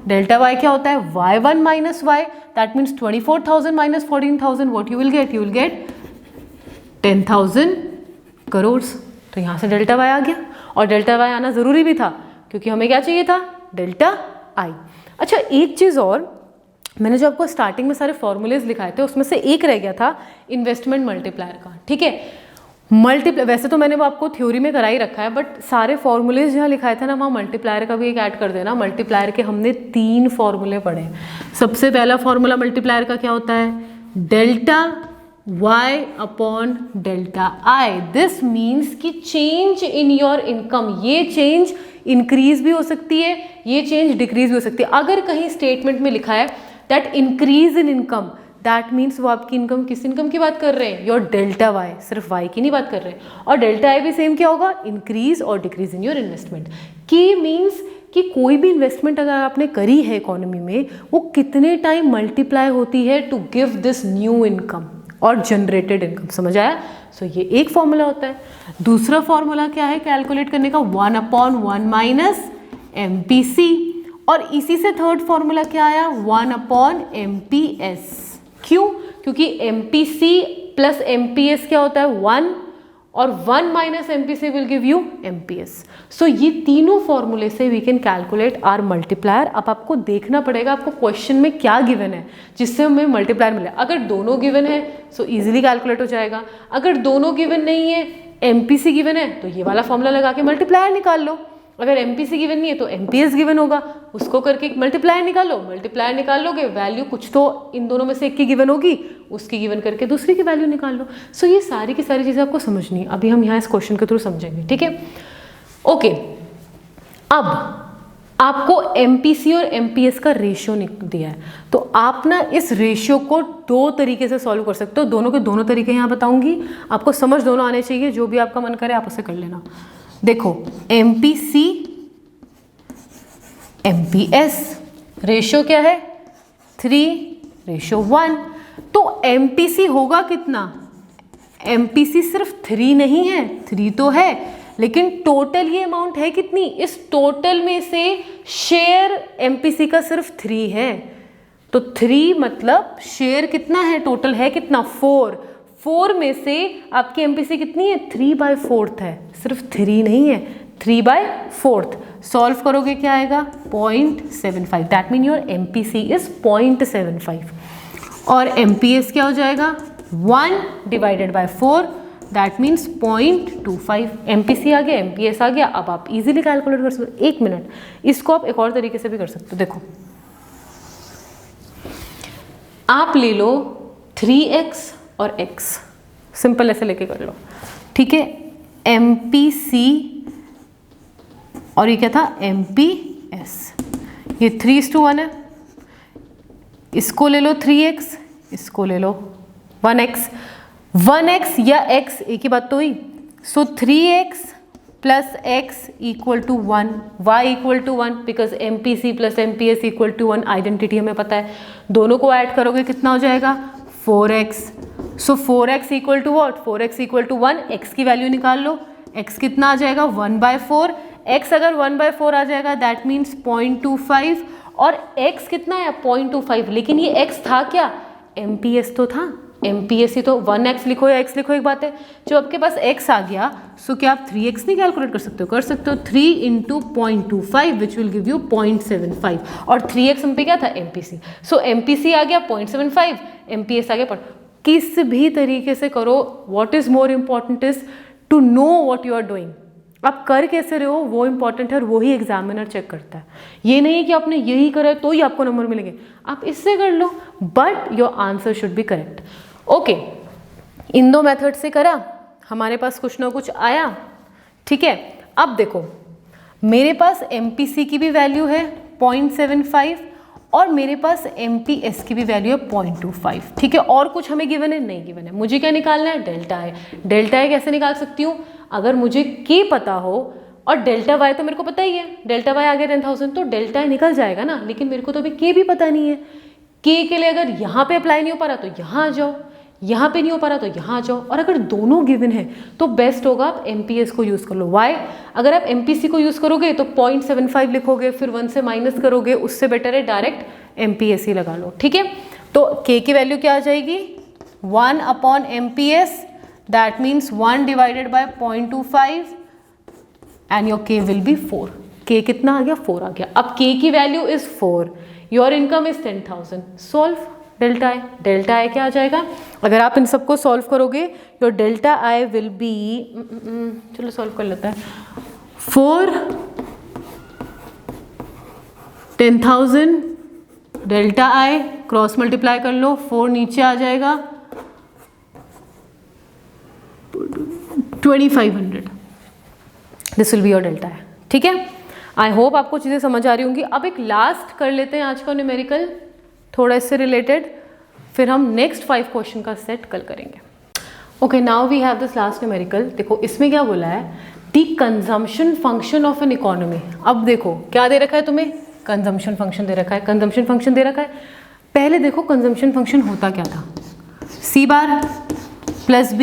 डेल्टा वाई क्या होता है, y1 minus Y. That means 24,000 minus 14,000, what you will get, you will get 10,000 crore. तो यहाँ से डेल्टा वाई आ गया, और डेल्टा वाई आना ज़रूरी भी था क्योंकि हमें क्या चाहिए था, डेल्टा आई। अच्छा, एक चीज़ और, मैंने जो आपको स्टार्टिंग में सारे फॉर्मूलेज लिखाए थे उसमें से एक रह गया था इन्वेस्टमेंट मल्टीप्लायर का, ठीक है। वैसे तो मैंने वो आपको थ्योरी में करा ही रखा है, बट सारे फॉर्मूलेज जहाँ लिखाए थे ना, वहाँ मल्टीप्लायर का भी एक ऐड कर देना। मल्टीप्लायर के हमने 3 फॉर्मूले पढ़े। सबसे पहला फॉर्मूला मल्टीप्लायर का क्या होता है, delta y upon delta i। This means कि चेंज इन योर इनकम, ये चेंज इंक्रीज भी हो सकती है, ये चेंज डिक्रीज भी हो सकती है। अगर कहीं स्टेटमेंट में लिखा है that increase in income, that means वो आपकी इनकम, किस इनकम की बात कर रहे हैं, योर डेल्टा वाई, सिर्फ वाई की नहीं बात कर रहे हैं। और डेल्टा आई भी सेम क्या होगा, इंक्रीज और डिक्रीज इन योर इन्वेस्टमेंट। की मीन्स कि कोई भी इन्वेस्टमेंट अगर आपने करी है इकोनॉमी में, वो कितने टाइम मल्टीप्लाई होती है to give this new income और जनरेटेड इनकम। समझ आया। सो ये एक फॉर्मूला होता है। दूसरा फॉर्मूला क्या है कैलकुलेट करने का, 1/1 माइनस एमपीसी। और इसी से थर्ड फॉर्मूला क्या आया, 1/MPS। क्यों, क्योंकि एमपीसी प्लस एमपीएस क्या होता है, 1, और 1 minus MPC will give you MPS. So ये तीनों फॉर्मूले से we can calculate our multiplier. अब आपको देखना पड़ेगा आपको क्वेश्चन में क्या गिवन है जिससे हमें मल्टीप्लायर मिले। अगर दोनों गिवन है सो इजीली कैलकुलेट हो जाएगा। अगर दोनों गिवन नहीं है, एमपीसी गिवन है, तो ये वाला फॉर्मूला लगा के मल्टीप्लायर निकाल लो। अगर एमपीसी गिवन नहीं है तो एमपीएस गिवन होगा, उसको करके मल्टीप्लायर निकालो। मल्टीप्लायर निकाल लोगे, वैल्यू कुछ तो इन दोनों में से एक की गिवन होगी, उसकी गिवन करके दूसरी की वैल्यू निकाल लो। सो ये सारी की सारी चीज़ें आपको समझनी है। अभी हम यहाँ इस क्वेश्चन के थ्रू समझेंगे, ठीक है। ओके, अब आपको एमपीसी और एमपीएस का रेशियो दिया है, तो आप ना इस रेशियो को 2 तरीके से सॉल्व कर सकते हो। दोनों के दोनों तरीके यहाँ बताऊंगी, आपको समझ दोनों आने चाहिए। जो भी आपका मन करे आप उसे कर लेना। देखो, एमपीसी एमपीएस रेशियो क्या है, 3:1। तो एमपीसी होगा कितना, एमपीसी सिर्फ 3 नहीं है, 3 तो है, लेकिन टोटल ये अमाउंट है कितनी, इस टोटल में से शेयर एमपीसी का सिर्फ 3 है। तो 3 मतलब शेयर कितना है, टोटल है कितना, 4 में से आपकी एमपीसी कितनी है, 3/4 है। सिर्फ 3 नहीं है, 3/4। सॉल्व करोगे क्या आएगा, 0.75। That mean your MPC is 0.75। और एमपीएस क्या हो जाएगा, 1/4। That means 0.25। एमपीसी आ गया, एमपीएस आ गया। अब आप इजीली कैलकुलेट कर सकते हो। 1 मिनट, इसको आप एक और तरीके से भी कर सकते हो। देखो, आप ले लो 3x और x, सिंपल ऐसे लेके कर लो, ठीक है। MPC और ये क्या था MPS। ये 3:1 है, इसको ले लो 3x, इसको ले लो 1x। 1x या x एक ही बात तो हुई। So 3x plus x equal to 1, y equal to 1, because MPC plus MPS equal to 1 identity हमें पता है। दोनों को ऐड करोगे कितना हो जाएगा 4x। So 4x equal to what, 4x equal to 1, x की वैल्यू निकाल लो, x कितना आ जाएगा 1/4। x अगर 1/4 आ जाएगा दैट मीन्स 0.25 और x कितना है 0.25, लेकिन ये x था क्या MPS तो था, MPS ही तो 1x लिखो या x लिखो एक बात है। जो आपके पास x आ गया सो क्या आप 3x नहीं कैलकुलेट कर सकते हो, कर सकते हो 3 × 0.25 विच विल गिव यू 0.75 और 3x हम पे क्या था MPC। सो MPC आ गया 0.75, MPS आ गया। किस भी तरीके से करो, what is more important is to know what you are doing. आप कर कैसे रहे हो वो इंपॉर्टेंट है और वही एग्जामिनर चेक करता है। ये नहीं है कि आपने यही करा है तो ही आपको नंबर मिलेंगे, आप इससे कर लो but your answer should be correct. Okay, इन दो मेथड से करा, हमारे पास कुछ ना कुछ आया, ठीक है। अब देखो मेरे पास MPC की भी वैल्यू है 0.75 और मेरे पास MPS की भी वैल्यू है 0.25, ठीक है। और कुछ हमें गिवन है नहीं गिवन है। मुझे क्या निकालना है डेल्टा है। डेल्टा है कैसे निकाल सकती हूँ, अगर मुझे K पता हो और डेल्टा Y तो मेरे को पता ही है, डेल्टा Y आ गया 10,000 तो डेल्टा Y निकल जाएगा ना, लेकिन मेरे को तो अभी K भी पता नहीं है। K के लिए अगर यहाँ पे अप्लाई नहीं हो पा रहा तो यहाँ आ जाओ, यहाँ पे नहीं हो पा रहा तो यहाँ आ जाओ, और अगर दोनों गिवन है तो बेस्ट होगा आप MPS को यूज़ कर लो। वाई, अगर आप MPC को यूज़ करोगे तो 0.75 लिखोगे, फिर 1 से माइनस करोगे, उससे बेटर है डायरेक्ट MPS ही लगा लो, ठीक है। तो K की वैल्यू क्या आ जाएगी 1/MPS, that means 1 divided by 0.25 and your K will be 4। K कितना आ गया 4 आ गया। अब K की value is 4, your income is 10,000। Solve delta I. Delta आई क्या आ जाएगा, अगर आप इन सबको सॉल्व करोगे your delta I will be, चलो सॉल्व कर लेते हैं, 4 10,000 डेल्टा आई क्रॉस मल्टीप्लाई कर लो, 4 नीचे आ जाएगा 2500, this will be your delta आई, ठीक है। आई होप आपको चीज़ें समझ आ रही होंगी। अब एक लास्ट कर लेते हैं आज का न्यूमेरिकल, थोड़ा इससे रिलेटेड, फिर हम नेक्स्ट 5 क्वेश्चन का सेट कल करेंगे। Okay, now we have this last numerical. देखो इसमें क्या बोला है, the consumption function of an economy. अब देखो क्या दे रखा है तुम्हें, कंजम्पशन फंक्शन दे रखा है, कंजम्पशन फंक्शन दे रखा है। पहले देखो कंजम्पशन फंक्शन होता क्या था, C bar plus B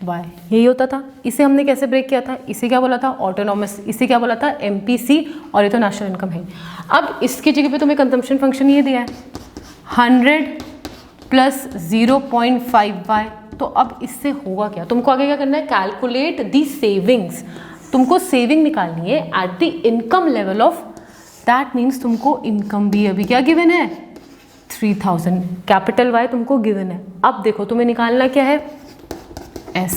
Y, यही होता था। इसे हमने कैसे ब्रेक किया था, इसे क्या बोला था ऑटोनॉमस, इसे क्या बोला था MPC, और ये तो नेशनल इनकम है। अब इसकी जगह पे तुम्हें कंजम्पशन फंक्शन ये दिया है 100 प्लस 0.5y। तो अब इससे होगा क्या, तुमको आगे क्या करना है, कैलकुलेट दी सेविंग्स। तुमको सेविंग निकालनी है at the income level of, that means तुमको इनकम भी अभी क्या गिवन है 3000, कैपिटल Y तुमको गिवन है। अब देखो तुम्हें निकालना क्या है S।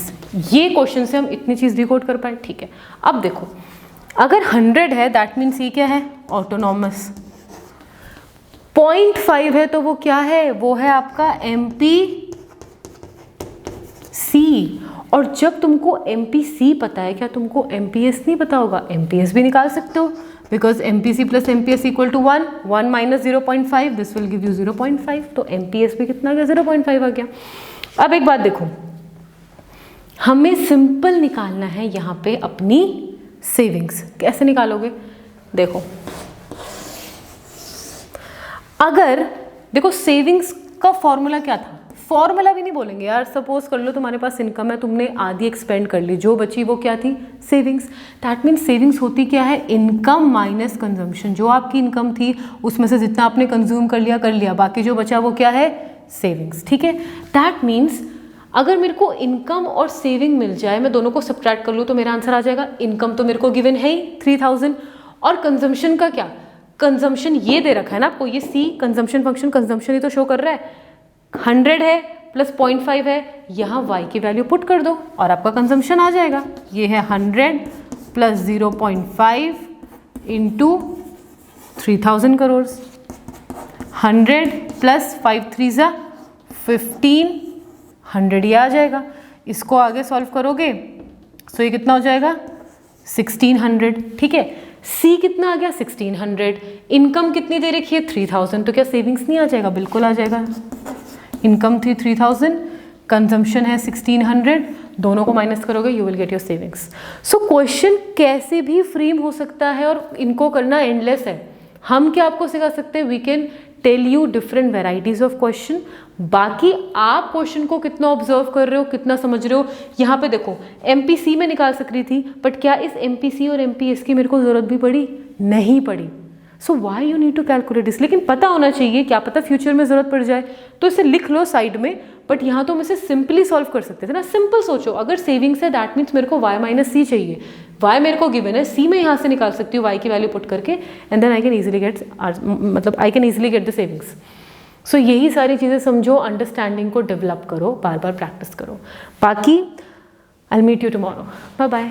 ये क्वेश्चन से हम इतनी चीज़ डिकोड कर पाए, ठीक है। अब देखो अगर 100 है दैट मीन्स ये क्या है ऑटोनॉमस, 0.5 है तो वो क्या है, वो है आपका MPC। और जब तुमको MPC पता है, क्या तुमको MPS नहीं पता होगा, MPS भी निकाल सकते हो, because MPC plus MPS equal to 1, 1 minus 0.5 this will give you 0.5, तो MPS भी कितना आ गया 0.5 आ गया। अब एक बात देखो, हमें सिंपल निकालना है यहाँ पे अपनी सेविंग्स। कैसे निकालोगे, देखो अगर देखो सेविंग्स का फॉर्मूला क्या था, फॉर्मूला भी नहीं बोलेंगे यार, सपोज कर लो तुम्हारे पास इनकम है, तुमने आधी एक्सपेंड कर ली, जो बची वो क्या थी सेविंग्स। दैट मीन्स सेविंग्स होती क्या है, इनकम माइनस कंजम्पशन। जो आपकी इनकम थी उसमें से जितना आपने कंज्यूम कर लिया, बाकी जो बचा वो क्या है सेविंग्स, ठीक है। दैट मीन्स अगर मेरे को इनकम और सेविंग मिल जाए, मैं दोनों को सब्ट्रैक्ट कर लूँ तो मेरा आंसर आ जाएगा। इनकम तो मेरे को गिवन है ही 3000, और कंजम्पशन का क्या, कंजम्पशन ये दे रखा है ना आपको, ये C कंजम्पशन फंक्शन, कंजम्पशन ही तो शो कर रहा है, 100 है प्लस 0.5 है, यहाँ Y की वैल्यू पुट कर दो और आपका कंजम्पशन आ जाएगा। ये है 100 प्लस 0.5 इंटू 3000 करोड़, 100 प्लस 5 3 ज़ा 15, 100 ये आ जाएगा। इसको आगे सॉल्व करोगे, सो ये कितना हो जाएगा 1600, ठीक है। सी कितना आ गया 1600, इनकम कितनी दे रखी है 3000, तो क्या सेविंग्स नहीं आ जाएगा? बिल्कुल आ जाएगा। इनकम थी 3000, कंजम्पशन है 1600, दोनों को माइनस करोगे you will get your savings. So question कैसे भी फ्रेम हो सकता है और इनको करना एंडलेस है। हम क्या आपको सिखा सकते हैं? We can tell you different varieties of question. बाकी आप क्वेश्चन को कितना ऑब्जर्व कर रहे हो, कितना समझ रहे हो। यहाँ पे देखो एमपीसी में निकाल सक रही थी, बट क्या इस एमपीसी और एमपीएस की मेरे को जरूरत भी पड़ी? नहीं पड़ी। So why you need to calculate this. लेकिन पता होना चाहिए, क्या पता फ्यूचर में जरूरत पड़ जाए, तो इसे लिख लो साइड में। बट यहाँ तो हम इसे सिंपली सॉल्व कर सकते थे ना। सिंपल सोचो, अगर सेविंग्स है दैट मीन्स मेरे को y माइनस सी चाहिए। y मेरे को गिवन है, c मैं यहाँ से निकाल सकती हूँ y की वैल्यू पुट करके, and then I can easily get, मतलब I can easily get the savings. So यही सारी चीज़ें समझो, अंडरस्टैंडिंग को डेवलप करो, बार बार प्रैक्टिस करो। बाकी I will meet you tomorrow. Bye bye.